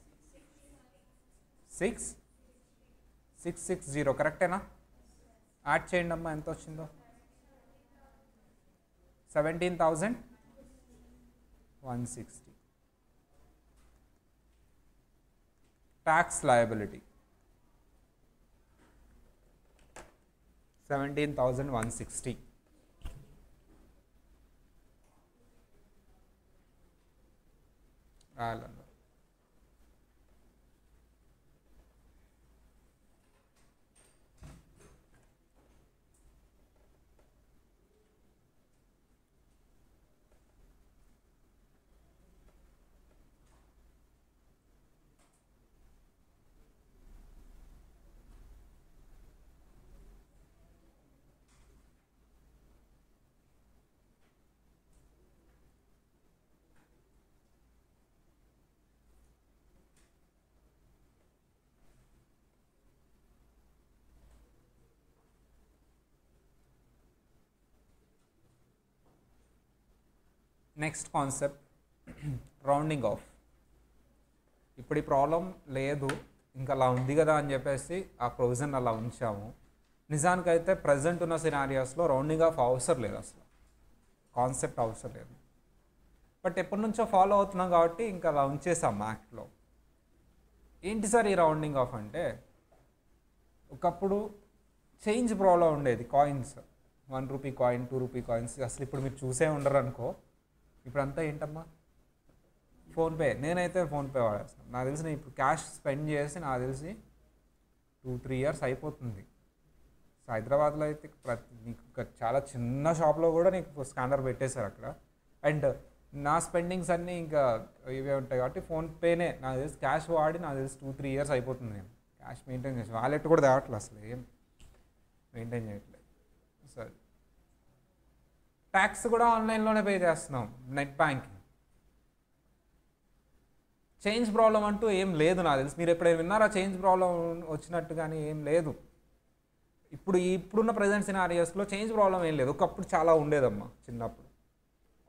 660. కరెక్టేనా? యాడ్ చేయండి అమ్మా, ఎంత వచ్చిందో? 17,160. Tax liability 17,160. రాయాలన్న. Next concept rounding off. ఇప్పుడు ఈ ప్రాబ్లం లేదు, ఇంకా అలా ఉంది కదా అని చెప్పేసి ఆ ప్రొవిజన్ అలా ఉంచాము. నిజానికైతే ప్రజెంట్ ఉన్న సినారియోస్లో రౌండింగ్ ఆఫ్ అవసరం లేదు, అసలు కాన్సెప్ట్ అవసరం లేదు. బట్ ఎప్పటి నుంచో ఫాలో అవుతున్నాం కాబట్టి ఇంకా అలా ఉంచేసాం యాక్ట్లో. ఏంటి సార్ ఈ రౌండింగ్ ఆఫ్ అంటే, ఒకప్పుడు చేంజ్ ప్రాబ్లం ఉండేది. Coins 1 rupee coin, 2 rupee coins అసలు ఇప్పుడు మీరు చూసే ఉండరు అనుకో. ఇప్పుడంతా ఏంటమ్మా? ఫోన్పే. నేనైతే ఫోన్పే వాడేస్తాను. నాకు తెలిసి నేను ఇప్పుడు క్యాష్ స్పెండ్ చేసి నాకు తెలిసి 2-3 ఇయర్స్ అయిపోతుంది. సో హైదరాబాద్లో అయితే నీకు చాలా చిన్న షాప్లో కూడా నీకు స్కానర్ పెట్టేశారు అక్కడ. అండ్ నా స్పెండింగ్స్ అన్నీ ఇంకా ఇవే ఉంటాయి కాబట్టి ఫోన్పేనే నాకు తెలిసి. క్యాష్ వాడి నాకు తెలిసి 2-3 ఇయర్స్ అయిపోతుంది. నేను క్యాష్ మెయింటైన్ చేసి వాలెట్ కూడా తేవట్లేదు, అసలు ఏం మెయింటైన్ చేయట్లేదు. సరే, ట్యాక్స్ కూడా ఆన్లైన్లోనే పే చేస్తున్నాం, నెట్ బ్యాంకింగ్. చేంజ్ ప్రాబ్లం అంటూ ఏం లేదు నాకు తెలిసి. మీరు ఎప్పుడైనా విన్నారా చేంజ్ ప్రాబ్లం వచ్చినట్టు? కానీ ఏం లేదు. ఇప్పుడున్న ప్రజెంట్ సినారియోస్లో చేంజ్ ప్రాబ్లం ఏం లేదు. ఒకప్పుడు చాలా ఉండేదమ్మా చిన్నప్పుడు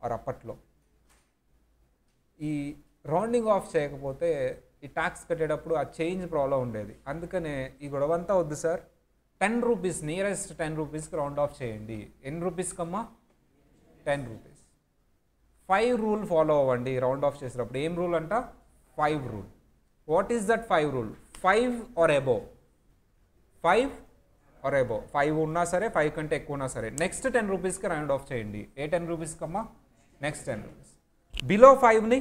ఆర్ అప్పట్లో. ఈ రౌండింగ్ ఆఫ్ చేయకపోతే ఈ ట్యాక్స్ కట్టేటప్పుడు ఆ చేంజ్ ప్రాబ్లం ఉండేది. అందుకనే ఈ గొడవంతా వద్దు సార్. 10 రూపీస్, నియరెస్ట్ 10 రూపీస్కి రౌండ్ ఆఫ్ చేయండి. ఎన్ని రూపీస్కమ్మా? 10 రూపీస్. 5 రూల్ ఫాలో అవ్వండి రౌండ్ ఆఫ్ చేసేటప్పుడు. ఏం రూల్ అంట? 5 rule. What is that 5 rule? 5 or above. 5 or above. 5 ఉన్నా సరే, 5 కంటే ఎక్కువ ఉన్నా సరే నెక్స్ట్ 10 రూపీస్కి రౌండ్ ఆఫ్ చేయండి. ఏ 10 రూపీస్కమ్మా? Next 10 rupees. బిలో 5ని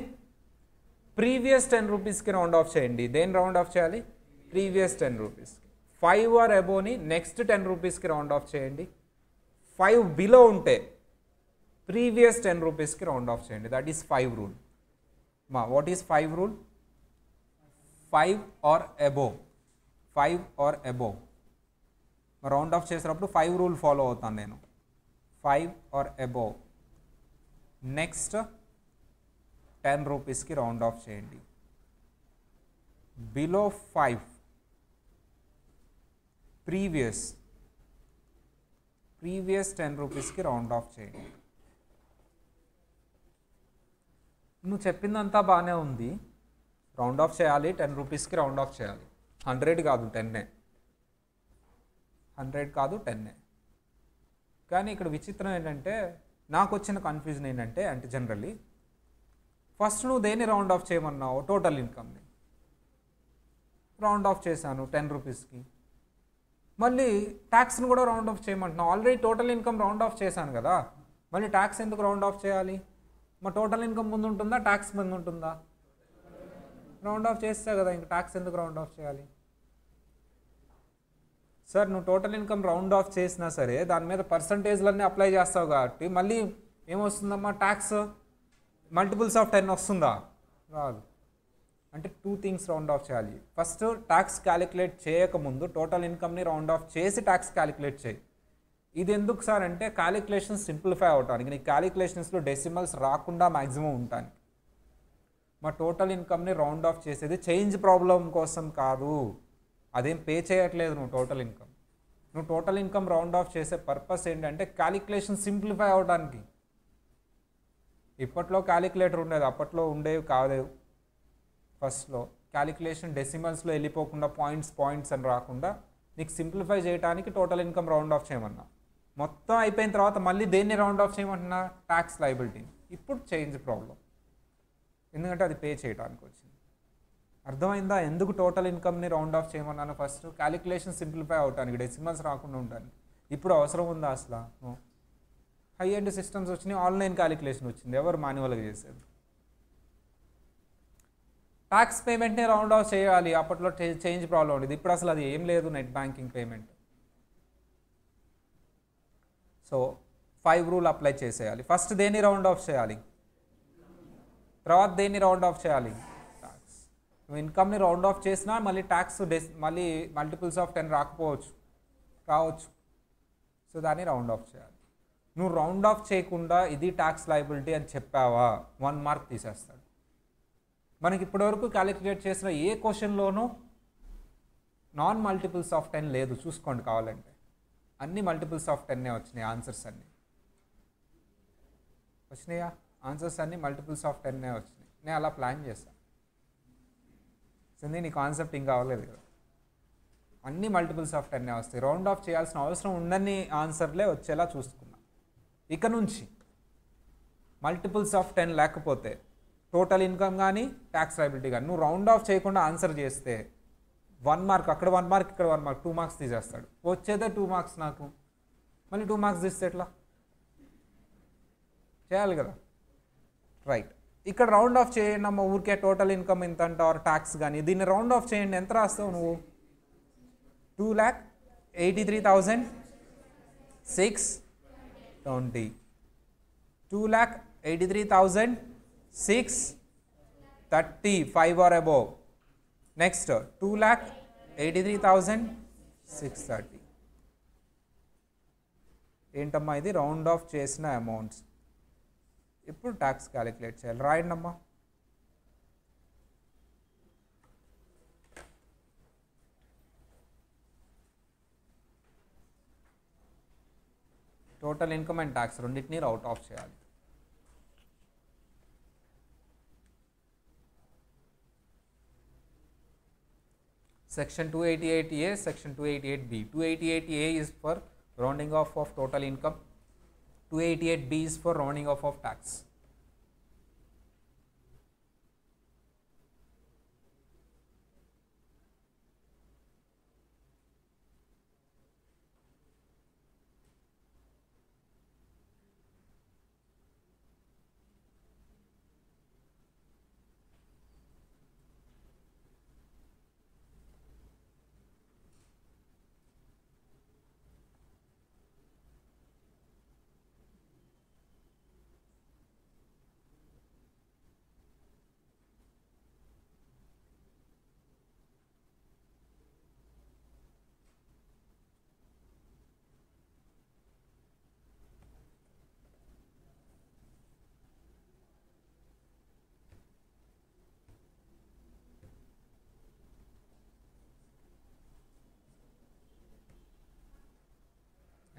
ప్రీవియస్ 10 రూపీస్కి రౌండ్ ఆఫ్ చేయండి. దేని రౌండ్ ఆఫ్ చేయాలి? ప్రీవియస్ 10 రూపీస్కి. 5 ఆర్ అబోవ్ని నెక్స్ట్ 10 రూపీస్కి రౌండ్ ఆఫ్ చేయండి. 5 బిలో ఉంటే ప్రీవియస్ 10 రూపీస్కి రౌండ్ ఆఫ్ చేయండి. That is 5 rule. What is 5 rule? 5 or above. 5 or above round off చేసినప్పుడు 5 రూల్ ఫాలో అవుతాను నేను. 5 ఆర్ అబోవ్ నెక్స్ట్ 10 రూపీస్కి రౌండ్ ఆఫ్ చేయండి. బిలో 5 ప్రీవియస్ 10 రూపీస్కి రౌండ్ ఆఫ్ చేయండి. నువ్వు చెప్పిందంతా బాగానే ఉంది. రౌండ్ ఆఫ్ చేయాలి, 10 రూపీస్కి రౌండ్ ఆఫ్ చేయాలి. 100 కాదు 10, 100 కాదు 10. కానీ ఇక్కడ విచిత్రం ఏంటంటే, నాకు వచ్చిన కన్ఫ్యూజన్ ఏంటంటే, అంటే జనరల్లీ ఫస్ట్ నువ్వు దేన్ని రౌండ్ ఆఫ్ చేయమన్నావు? టోటల్ ఇన్కమ్ని రౌండ్ ఆఫ్ చేశాను 10 రూపీస్కి. మళ్ళీ ట్యాక్స్ని కూడా రౌండ్ ఆఫ్ చేయమంటున్నావు. Already total income round off చేశాను కదా, మళ్ళీ ట్యాక్స్ ఎందుకు రౌండ్ ఆఫ్ చేయాలి? మా టోటల్ ఇన్కమ్ ముందు ఉంటుందా, ట్యాక్స్ ముందు ఉంటుందా? రౌండ్ ఆఫ్ చేస్తే కదా, ఇంక ట్యాక్స్ ఎందుకు రౌండ్ ఆఫ్ చేయాలి? సార్ నువ్వు టోటల్ ఇన్కమ్ రౌండ్ ఆఫ్ చేసినా సరే దాని మీద పర్సంటేజ్లన్నీ అప్లై చేస్తావు కాబట్టి మళ్ళీ ఏమొస్తుందమ్మా? ట్యాక్స్ మల్టిపుల్స్ ఆఫ్ 10 వస్తుందా? రాదు. అంటే 2 థింగ్స్ రౌండ్ ఆఫ్ చేయాలి. ఫస్ట్ ట్యాక్స్ క్యాలిక్యులేట్ చేయకముందు టోటల్ ఇన్కమ్ని రౌండ్ ఆఫ్ చేసి ట్యాక్స్ క్యాలిక్యులేట్ చేయి. ఇది ఎందుకు సార్ అంటే, క్యాలిక్యులేషన్స్ సింప్లిఫై అవటానికి, నీ క్యాలిక్యులేషన్స్లో డెసిమల్స్ రాకుండా మ్యాక్సిమం ఉంటానికి. మా టోటల్ ఇన్కమ్ని రౌండ్ ఆఫ్ చేసేది చేంజ్ ప్రాబ్లం కోసం కాదు. అదేం పే చేయట్లేదు నువ్వు టోటల్ ఇన్కమ్. నువ్వు టోటల్ ఇన్కమ్ రౌండ్ ఆఫ్ చేసే పర్పస్ ఏంటంటే క్యాలిక్యులేషన్ సింప్లిఫై అవడానికి. ఇప్పట్లో క్యాలిక్యులేటర్ ఉండేది, అప్పట్లో ఉండేవి కాదేవు. ఫస్ట్లో క్యాలిక్యులేషన్ డెసిమల్స్లో వెళ్ళిపోకుండా పాయింట్స్ అని రాకుండా నీకు సింప్లిఫై చేయడానికి టోటల్ ఇన్కమ్ రౌండ్ ఆఫ్ చేయమన్నా. మొత్తం అయిపోయిన తర్వాత మళ్ళీ దేన్ని రౌండ్ ఆఫ్ చేయమంటున్నా? ట్యాక్స్ లయబిలిటీని. ఇప్పుడు చేంజ్ ప్రాబ్లం, ఎందుకంటే అది పే చేయడానికి వచ్చింది. అర్థమైందా ఎందుకు టోటల్ ఇన్కమ్ని రౌండ్ ఆఫ్ చేయమన్నాను? ఫస్ట్ క్యాలిక్యులేషన్ సింప్లిఫై అవడానికి, డెసిమల్స్ రాకుండా ఉండడానికి. ఇప్పుడు అవసరం ఉందా అసలు? హై ఎండ్ సిస్టమ్స్ వచ్చినాయి, ఆన్లైన్ క్యాలిక్యులేషన్ వచ్చింది, ఎవరు మాన్యువల్గా చేసేది? ట్యాక్స్ పేమెంట్ని రౌండ్ ఆఫ్ చేయాలి, అప్పట్లో చేంజ్ ప్రాబ్లం ఉండేది. ఇప్పుడు అసలు అది ఏం లేదు, net banking payment. So 5 rule apply చేసేయాలి. ఫస్ట్ దేన్ని రౌండ్ ఆఫ్ చేయాలి, తర్వాత దేన్ని రౌండ్ ఆఫ్ చేయాలి? ట్యాక్స్. నువ్వు ఇన్కమ్ని రౌండ్ ఆఫ్ చేసినా మళ్ళీ ట్యాక్స్ మళ్ళీ మల్టిపుల్స్ ఆఫ్ 10 రావచ్చు. సో దాన్ని రౌండ్ ఆఫ్ చేయాలి. నువ్వు రౌండ్ ఆఫ్ చేయకుండా ఇది ట్యాక్స్ లయబిలిటీ అని చెప్పావా, 1 మార్క్ తీసేస్తాడు. మనకి ఇప్పటివరకు క్యాలిక్యులేట్ చేసిన ఏ క్వశ్చన్లోనూ నాన్ మల్టిపుల్స్ ఆఫ్ 10 లేదు, చూసుకోండి కావాలంటే. అన్ని మల్టిపుల్స్ ఆఫ్ 10 వచ్చినాయి ఆన్సర్స్ అన్నీ. వచ్చినాయా? ఆన్సర్స్ అన్నీ మల్టిపుల్స్ ఆఫ్ 10 వచ్చినాయి. నేను అలా ప్లాన్ చేశాను. నీ కాన్సెప్ట్ ఇంకా అవ్వలేదు కదా. అన్ని మల్టిపుల్స్ ఆఫ్ 10 వస్తాయి. రౌండ్ ఆఫ్ చేయాల్సిన అవసరం ఉండని ఆన్సర్లే వచ్చేలా చూసుకున్నా. ఇక నుంచి మల్టిపుల్స్ ఆఫ్ 10 లేకపోతే టోటల్ ఇన్కమ్ కానీ ట్యాక్స్ లయబిలిటీ కానీ నువ్వు రౌండ్ ఆఫ్ చేయకుండా ఆన్సర్ చేస్తే 1 మార్క్, అక్కడ 1 మార్క్, ఇక్కడ 1 మార్క్, 2 మార్క్స్ తీసేస్తాడు. వచ్చేదే 2 మార్క్స్ నాకు, మళ్ళీ 2 మార్క్స్ తీస్తే ఎట్లా? చేయాలి కదా. రైట్, ఇక్కడ రౌండ్ ఆఫ్ చేయండి అమ్మ, ఊరికే టోటల్ ఇన్కమ్ ఎంత అంటారు, ట్యాక్స్ కానీ. దీన్ని రౌండ్ ఆఫ్ చేయండి, ఎంత రాస్తావు నువ్వు? 2,83,620. 2,83,630, 5 or above. Next 2,83,630. ఏంటమ్మా ఇది? రౌండ్ ఆఫ్ చేసిన అమౌంట్స్. ఇప్పుడు ట్యాక్స్ క్యాలిక్యులేట్ చేయాలి. రాయండి అమ్మా. టోటల్ ఇన్కమ్ అండ్ ట్యాక్స్ రెండింటినీ రౌట్ ఆఫ్ చేయాలి. Section 288A, Section 288B. 288A is for rounding off of total income. 288B is for rounding off of tax.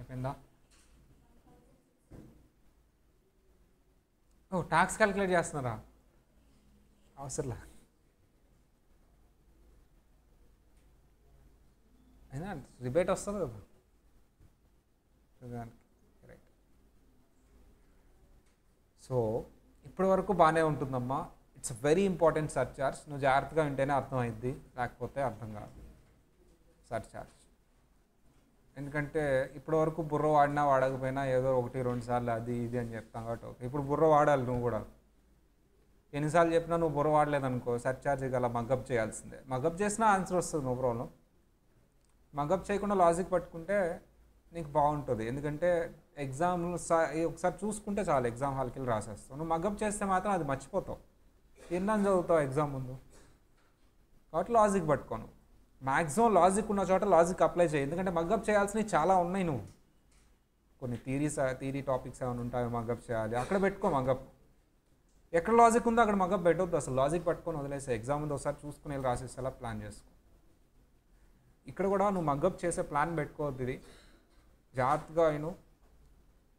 అయిపోయిందా? ఓ ట్యాక్స్ క్యాలిక్యులేట్ చేస్తున్నారా? అవసరంలా. అయినా రిబేట్ వస్తుంది కదా దానికి. రైట్. సో ఇప్పటి వరకు బాగానే ఉంటుందమ్మా. It's very important surcharge. నువ్వు జాగ్రత్తగా వింటేనే అర్థమైద్ది, లేకపోతే అర్థం కాదు సర్చార్జ్. ఎందుకంటే ఇప్పటి వరకు బుర్ర వాడినా వాడకపోయినా ఏదో 1-2 సార్లు అది ఇది అని చెప్తాం కాబట్టి ఓకే. ఇప్పుడు బుర్ర వాడాలి నువ్వు కూడా. ఎన్నిసార్లు చెప్పినా నువ్వు బుర్ర వాడలేదనుకో సర్చార్జ్ గల మగప్ చేయాల్సిందే. మగప్ చేసినా ఆన్సర్ వస్తుంది, నో ప్రాబ్లం. మగప్ చేయకుండా లాజిక్ పట్టుకుంటే నీకు బాగుంటుంది. ఎందుకంటే ఎగ్జామ్లు ఒకసారి చూసుకుంటే చాలు, ఎగ్జామ్ హాల్కి వెళ్ళి రాసేస్తావు. నువ్వు మగప్ చేస్తే మాత్రం అది మర్చిపోతావు, ఎన్నని చదువుతావు ఎగ్జామ్ ముందు. కాబట్టి లాజిక్ పట్టుకోను. మ్యాక్సిమం లాజిక్ ఉన్న చోట లాజిక్ అప్లై చేయి. ఎందుకంటే మగప్ చేయాల్సినవి చాలా ఉన్నాయి. నువ్వు కొన్ని థీరీ టాపిక్స్ ఏమైనా ఉంటాయి మగప్ చేయాలి, అక్కడ పెట్టుకో మగప్. ఎక్కడ లాజిక్ ఉందో అక్కడ మగప్ పెట్టొద్దు అసలు. లాజిక్ పట్టుకొని వదిలేసే, ఎగ్జామ్ ముందు ఒకసారి చూసుకుని వెళ్ళి రాసేసేలా ప్లాన్ చేసుకో. ఇక్కడ కూడా నువ్వు మగప్ చేసే ప్లాన్ పెట్టుకోవద్దు. ఇది జాగ్రత్తగా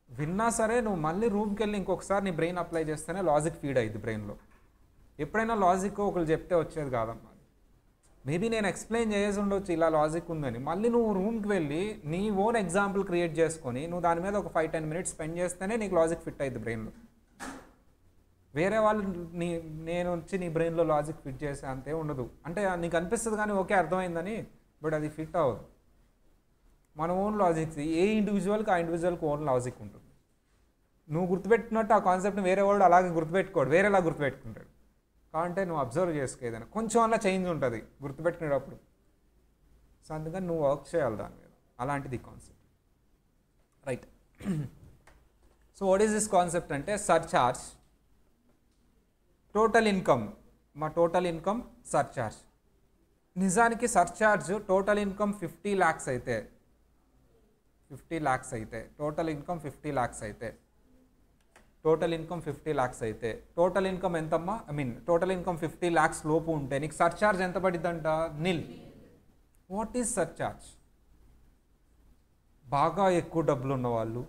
విన్నా సరే నువ్వు మళ్ళీ రూమ్కి వెళ్ళి ఇంకొకసారి నీ బ్రెయిన్ అప్లై చేస్తేనే లాజిక్ ఫీడ్ అయ్యింది బ్రెయిన్లో. ఎప్పుడైనా లాజిక్ ఒకరు చెప్తే వచ్చేది కాదమ్మా. మేబీ నేను ఎక్స్ప్లెయిన్ చేసి ఉండొచ్చు ఇలా లాజిక్ ఉందని, మళ్ళీ నువ్వు రూమ్కి వెళ్ళి నీ ఓన్ ఎగ్జాంపుల్ క్రియేట్ చేసుకొని నువ్వు దాని మీద ఒక 5-10 మినిట్స్ స్పెండ్ చేస్తేనే నీకు లాజిక్ ఫిట్ అయ్యింది బ్రెయిన్లో. వేరే వాళ్ళు నేను వచ్చి నీ బ్రెయిన్లో లాజిక్ ఫిట్ చేసే అంతే ఉండదు. అంటే నీకు అనిపిస్తుంది కానీ ఓకే అర్థమైందని, బట్ అది ఫిట్ అవ్వదు. మన ఓన్ లాజిక్స్, ఏ ఇండివిజువల్కి ఆ ఇండివిజువల్కి ఓన్ లాజిక్ ఉంటుంది. నువ్వు గుర్తుపెట్టుకున్నట్టు ఆ కాన్సెప్ట్ని వేరే వాడు అలాగే గుర్తుపెట్టుకోడు, వేరేలా గుర్తుపెట్టుకుంటాడు. కాబట్టి నువ్వు అబ్జర్వ్ చేసుకో, ఏదైనా కొంచెం అలా చేంజ్ ఉంటుంది గుర్తుపెట్టుకునేటప్పుడు. సో అందుకని నువ్వు వర్క్ చేయాలి దాని మీద. అలాంటిది concept. Right. So what is this concept అంటే సర్చార్జ్, టోటల్ ఇన్కమ్. మా టోటల్ ఇన్కమ్ సర్చార్జ్. నిజానికి సర్చార్జ్ టోటల్ ఇన్కమ్ 50 lakhs అయితే, 50 lakhs అయితే టోటల్ ఇన్కమ్ 50 lakhs అయితే, టోటల్ ఇన్కమ్ 50 lakhs అయితే టోటల్ ఇన్కమ్ ఎంతమ్మా? టోటల్ ఇన్కమ్ 50 lakhs లోపు ఉంటే నీకు సర్చార్జ్ ఎంత పడిద్దంట? నిల్. What is surcharge? బాగా ఎక్కువ డబ్బులు ఉన్నవాళ్ళు.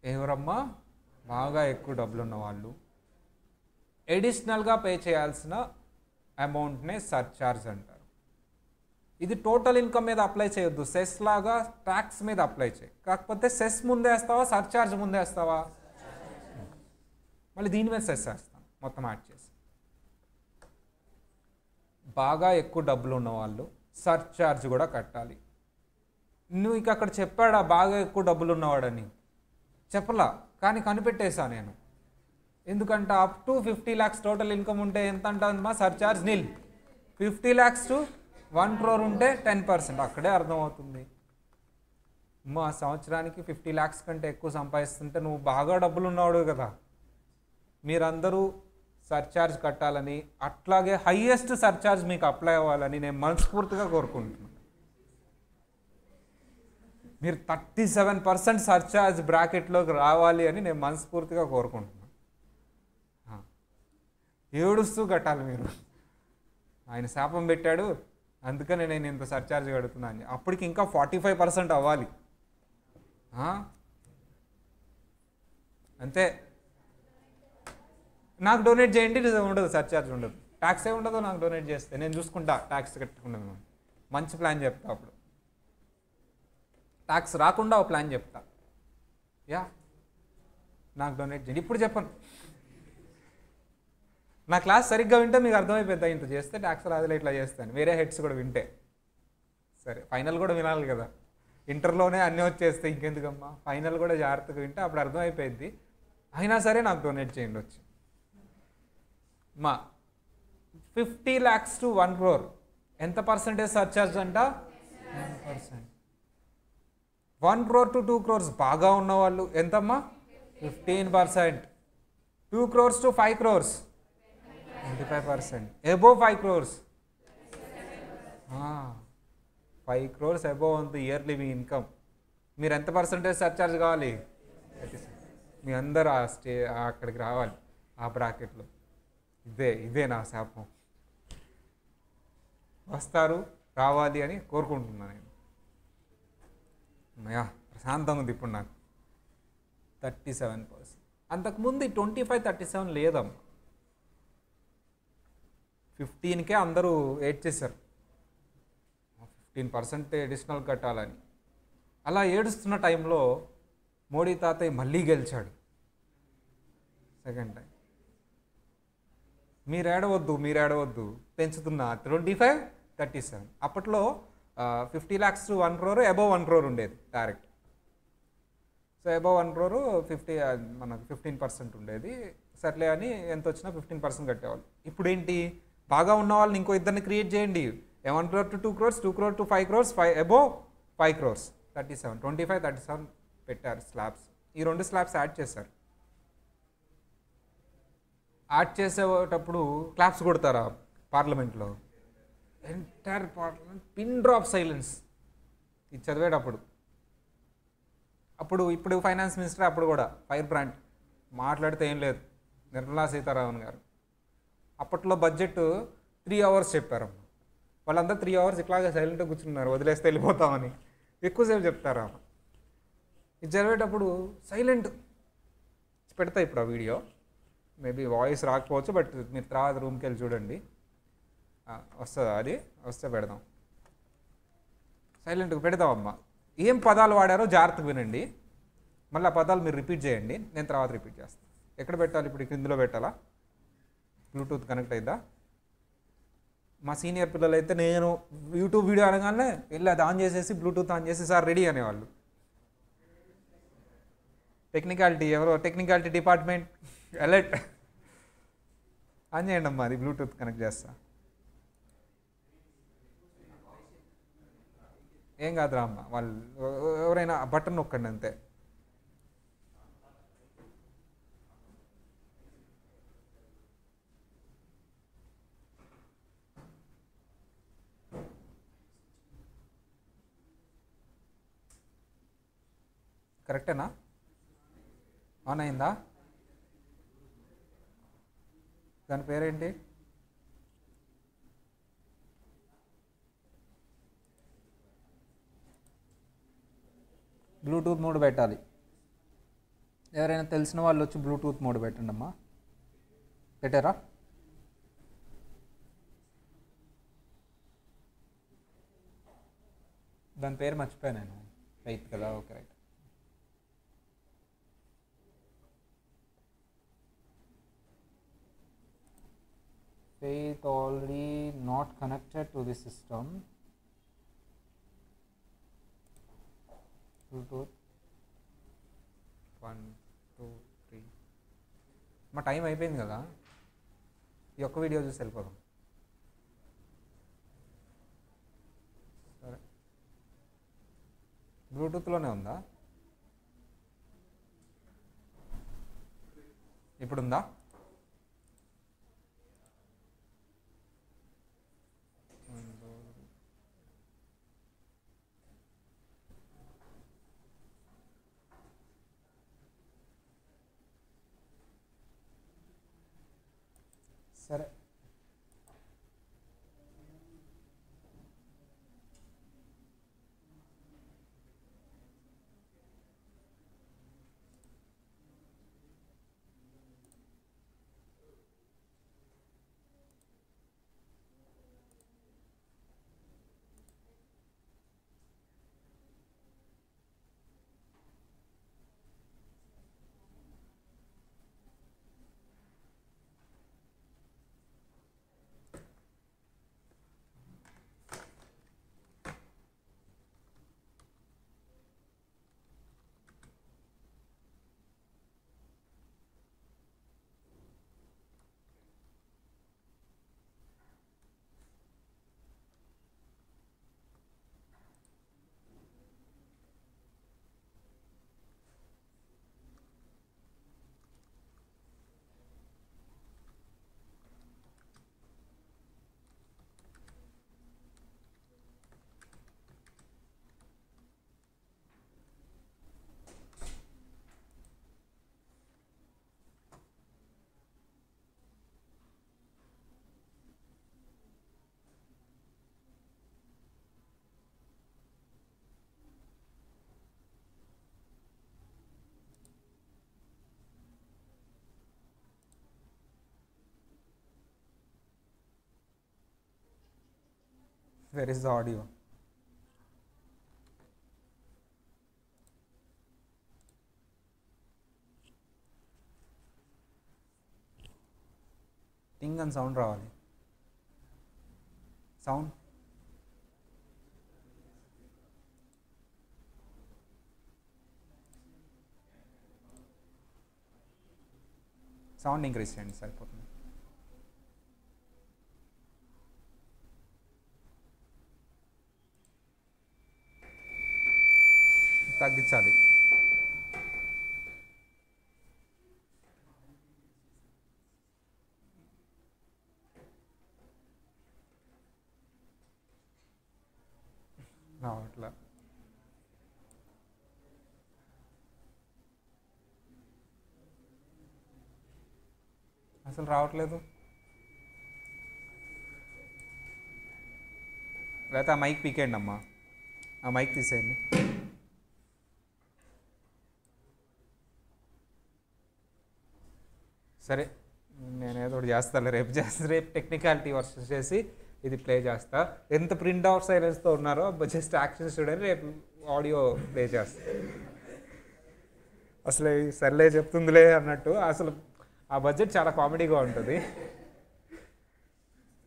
ఎవరమ్మా? బాగా ఎక్కువ డబ్బులు ఉన్నవాళ్ళు ఎడిషనల్గా పే చేయాల్సిన అమౌంట్నే సర్చార్జ్ అంటారు. ఇది టోటల్ ఇన్కమ్ మీద అప్లై చేయొద్దు, సెస్ లాగా ట్యాక్స్ మీద అప్లై చేయి. కాకపోతే సెస్ ముందే వేస్తావా, సర్చార్జ్ ముందే వేస్తావా? మళ్ళీ దీని మీద సెస్ వేస్తాం మొత్తం యాడ్ చేసి. బాగా ఎక్కువ డబ్బులు ఉన్నవాళ్ళు సర్చార్జ్ కూడా కట్టాలి. నువ్వు ఇక అక్కడ చెప్పాడా బాగా ఎక్కువ డబ్బులు ఉన్నవాడని? చెప్పలా, కానీ కనిపెట్టేశా నేను. ఎందుకంటే up to 50 lakhs total income ఉంటే ఎంత అంటుందమ్మా? Surcharge nil. 50 lakhs to 1 crore ఉంటే 10%. అక్కడే అర్థమవుతుంది. మా సంవత్సరానికి 50 lakhs కంటే ఎక్కువ సంపాదిస్తుంటే నువ్వు బాగా డబ్బులు ఉన్నాడు కదా. మీరందరూ సర్చార్జ్ కట్టాలని, అట్లాగే హైయెస్ట్ సర్చార్జ్ మీకు అప్లై అవ్వాలని నేను మనస్ఫూర్తిగా కోరుకుంటున్నాను. మీరు 37% సర్చార్జ్ బ్రాకెట్లోకి రావాలి అని నేను మనస్ఫూర్తిగా కోరుకుంటున్నాను. ఏడుస్తూ కట్టాలి మీరు. ఆయన శాపం పెట్టాడు అందుకనే నేను ఇంత సర్చార్జ్ కడుతున్నాను. అప్పటికి ఇంకా 45% అవ్వాలి. అంతే. నాకు డొనేట్ చేయండి, ఉండదు సర్చార్జ్ ఉండదు, ట్యాక్సే ఉండదు. నాకు డొనేట్ చేస్తే నేను చూసుకుంటా, ట్యాక్స్ కట్టుకుంటాను. మంచి ప్లాన్ చెప్తా. అప్పుడు ట్యాక్స్ రాకుండా ఒక ప్లాన్ చెప్తా. యా, నాకు డొనేట్ చేయండి. ఇప్పుడు చెప్పను. నా క్లాస్ సరిగ్గా వింటే మీకు అర్థమైపోద్దా, ఇంత చేస్తే ట్యాక్స్ రాదులే ఇట్లా చేస్తాను. వేరే హెడ్స్ కూడా వింటే సరే. ఫైనల్ కూడా వినాలి కదా. ఇంటర్లోనే అన్నీ వచ్చేస్తే ఇంకెందుకమ్మా, ఫైనల్ కూడా జాగ్రత్తగా వింటే అప్పుడు అర్థమైపోయింది. అయినా సరే నాకు డొనేట్ చేయండి వచ్చి. మా 50 lakhs to 1 crore ఎంత పర్సెంటేజ్ సర్చార్జ్ అంట? 10%. 1 crore to 2 crores బాగా ఉన్నవాళ్ళు ఎంతమ్మా? 15%. 2 crores to 5 crores 25%. Above 5 crores 5 crores above ఉంది ఇయర్లీ మీ ఇన్కమ్. మీరు ఎంత పర్సెంటేజ్ సర్చార్జ్ కావాలి? 30%. మీ అందరూ అక్కడికి రావాలి, ఆ బ్రాకెట్లో. ఇదే నా శాపం. వస్తారు, రావాలి అని కోరుకుంటున్నాను నేను. అమ్మయ్యా ప్రశాంతంగా ఉంది ఇప్పుడు నాకు. 37%. అంతకుముందు 25-37 లేదమ్మా. 15కే అందరూ ఏడ్ చేశారు, 15% అడిషనల్ కట్టాలని. అలా ఏడుస్తున్న టైంలో మోడీ తాతయ్య మళ్ళీ గెలిచాడు సెకండ్ టైం. మీరు ఏడవద్దు పెంచుతున్నా 25-37. అప్పట్లో 50 lakhs to 1 crore above 1 crore ఉండేది డైరెక్ట్. సో అబవ్ 1 crore 50 మనకు 15% ఉండేది. సర్లే అని ఎంత వచ్చినా 15% కట్టేవాళ్ళు. ఇప్పుడు ఏంటి, బాగా ఉన్న వాళ్ళని ఇంకో ఇద్దరిని క్రియేట్ చేయండి. 1 crore to 2 crores, 2 crore to 5 crores, above 5 crores, 37, 25-37 పెట్టారు స్లాబ్స్. ఈ 2 స్లాబ్స్ యాడ్ చేశారు. యాడ్ చేసేటప్పుడు క్లాప్స్ కొడతారా పార్లమెంట్లో? Entire parliament pin drop silence ఇది చదివేటప్పుడు. ఇప్పుడు ఫైనాన్స్ మినిస్టర్ అప్పుడు కూడా ఫైర్ బ్రాండ్ మాట్లాడితే ఏం లేదు, నిర్మలా సీతారామన్ గారు. అప్పట్లో బడ్జెట్ 3 hours చెప్పారమ్మ. వాళ్ళందరూ 3 hours ఇట్లాగే సైలెంట్గా కూర్చున్నారు, వదిలేస్తే వెళ్ళిపోతామని. ఎక్కువసేపు చెప్తారా ఇది చదివేటప్పుడు సైలెంట్. పెడతా ఇప్పుడు ఆ వీడియో, మేబీ వాయిస్ రాకపోవచ్చు, బట్ మీరు తర్వాత రూమ్కి వెళ్ళి చూడండి, వస్తుందా? అది వస్తే పెడదాం. సైలెంట్గా పెడదామమ్మా. ఏం పదాలు వాడారో జాగ్రత్తగా వినండి, మళ్ళీ ఆ పదాలు మీరు రిపీట్ చేయండి, నేను తర్వాత రిపీట్ చేస్తాను. ఎక్కడ పెట్టాలి ఇప్పుడు? ఇందులో పెట్టాలా? బ్లూటూత్ కనెక్ట్ అయిద్దా? మా సీనియర్ పిల్లలు అయితే నేను యూట్యూబ్ వీడియో అనగానే వెళ్ళి అది ఆన్ చేసేసి బ్లూటూత్ ఆన్ చేసి సార్ రెడీ అనేవాళ్ళు. టెక్నికాలిటీ డిపార్ట్మెంట్ అలర్ట్ ఆన్ చేయండి అమ్మా, అది బ్లూటూత్ కనెక్ట్ చేస్తా. ఏం కాదురా అమ్మ, వాళ్ళు ఎవరైనా బటన్ నొక్కండి అంతే. కరెక్టేనా? ఆన్ అయిందా? దాని పేరేంటి? బ్లూటూత్ మోడ్ పెట్టాలి. ఎవరైనా తెలిసిన వాళ్ళు వచ్చి బ్లూటూత్ మోడ్ పెట్టండి అమ్మా. పెట్టారా? దాని పేరు మర్చిపోయా నేను. రైట్ కదా? Okay right. Faith already not connected to the system. Bluetooth 1 2 3. మా టైం అయిపోయింది కదా, ఈ ఒక్క వీడియో చూసి వెళ్ళిపోదాం. సరే, బ్లూటూత్లోనే ఉందా? ఇప్పుడుందా? సరే, వెర్ ఇస్ ద ఆడియో? టింగ్ అని సౌండ్ రావాలి. సౌండ్ సౌండ్ ఇంక్రీజ్ చేయండి సరిపోతుంది. తగ్గించాలి. రావట్లా. అసలు రావట్లేదు. లేకపోతే ఆ మైక్ పీకేయండి అమ్మా, ఆ మైక్ తీసేయండి. సరే నేను ఏదో ఒకటి చేస్తాను, రేపు టెక్నికాలిటీ వర్క్ చేసి ఇది ప్లే చేస్తా. ఎంత ప్రింట్ అవుట్ సైలెన్స్తో ఉన్నారో జస్ట్ యాక్షన్ చూడండి, రేపు ఆడియో ప్లే చేస్తా. అసలు సర్లే చెప్తుందిలే అన్నట్టు. అసలు ఆ బడ్జెట్ చాలా కామెడీగా ఉంటుంది.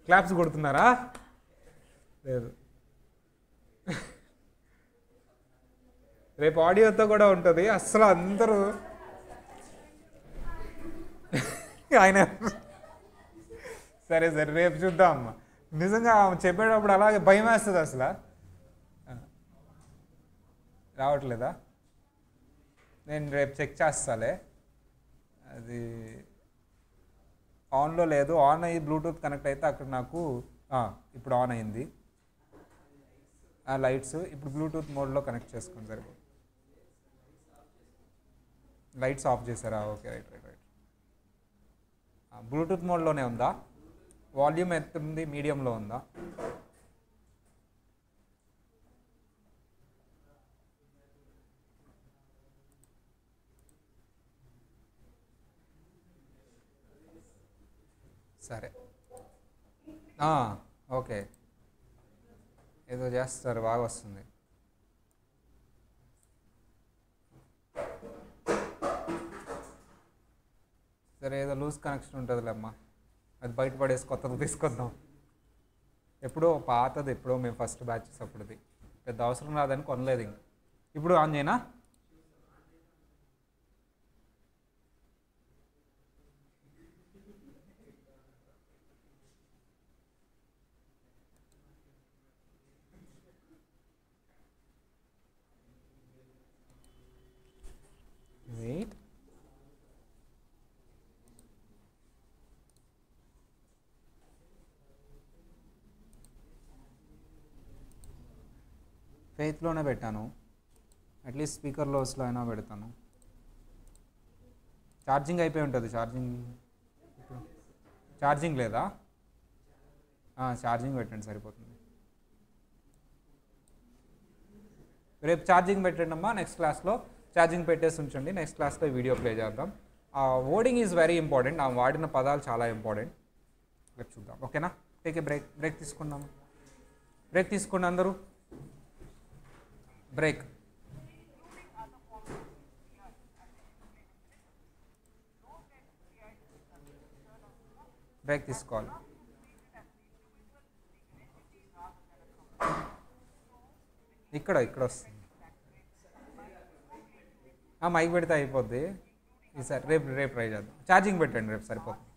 క్లాప్స్ కొడుతున్నారా? లేదు. రేపు ఆడియోతో కూడా ఉంటుంది. అసలు అందరూ ఆయన సరే రేపు చూద్దాం అమ్మ. నిజంగా చెప్పేటప్పుడు అలాగే భయం వేస్తుంది. అసలు రావట్లేదా? నేను రేపు చెక్ చేస్తాలే. అది ఆన్లో లేదు. ఆన్ అయ్యి బ్లూటూత్ కనెక్ట్ అయితే అక్కడ నాకు ఇప్పుడు ఆన్ అయింది. ఆ లైట్స్ ఇప్పుడు బ్లూటూత్ మోడ్లో కనెక్ట్ చేసుకోండి సరిపోతుంది. లైట్స్ ఆఫ్ చేశారా? Okay, right. బ్లూటూత్ మోడ్లోనే ఉందా? వాల్యూమ్ ఎంత ఉంది? మీడియంలో ఉందా? సరే ఓకే, ఏదో చేస్తారు, బాగా వస్తుంది. సరే ఏదో లూజ్ కనెక్షన్ ఉంటుందిలే అమ్మా, అది బయటపడేసి కొత్తది తీసుకొద్దాం. ఎప్పుడో పాతది, ఎప్పుడో మేము ఫస్ట్ బ్యాచెస్ అప్పుడుది, పెద్ద అవసరం రాదని కొనలేదు. ఇంక ఇప్పుడు ఆన్ చేయనా? వెయిట్, ఫెయిత్లోనే పెట్టాను, అట్లీస్ట్ స్పీకర్ లోస్లో అయినా పెడతాను. ఛార్జింగ్ అయిపోయి ఉంటుంది. ఛార్జింగ్ లేదా? ఛార్జింగ్ పెట్టండి సరిపోతుంది. రేపు ఛార్జింగ్ పెట్టండి అమ్మా. నెక్స్ట్ క్లాస్లో ఛార్జింగ్ పెట్టేసి ఉంచండి. నెక్స్ట్ క్లాస్లో వీడియో ప్లే చేద్దాం. Wording is very important. ఆ వాడిన పదాలు చాలా ఇంపార్టెంట్. రేపు చూద్దాం. ఓకేనా? టేక్ ఏ బ్రేక్ తీసుకున్నాము. బ్రేక్ తీసుకోండి అందరూ. బ్రేక్. బ్రేక్ తీసుకోవాలి. ఇక్కడ వస్తుంది. మైక్ పెడితే అయిపోద్ది ఈసారి. రేపు ట్రై చేద్దాం. ఛార్జింగ్ పెట్టండి రేపు సరిపోతుంది.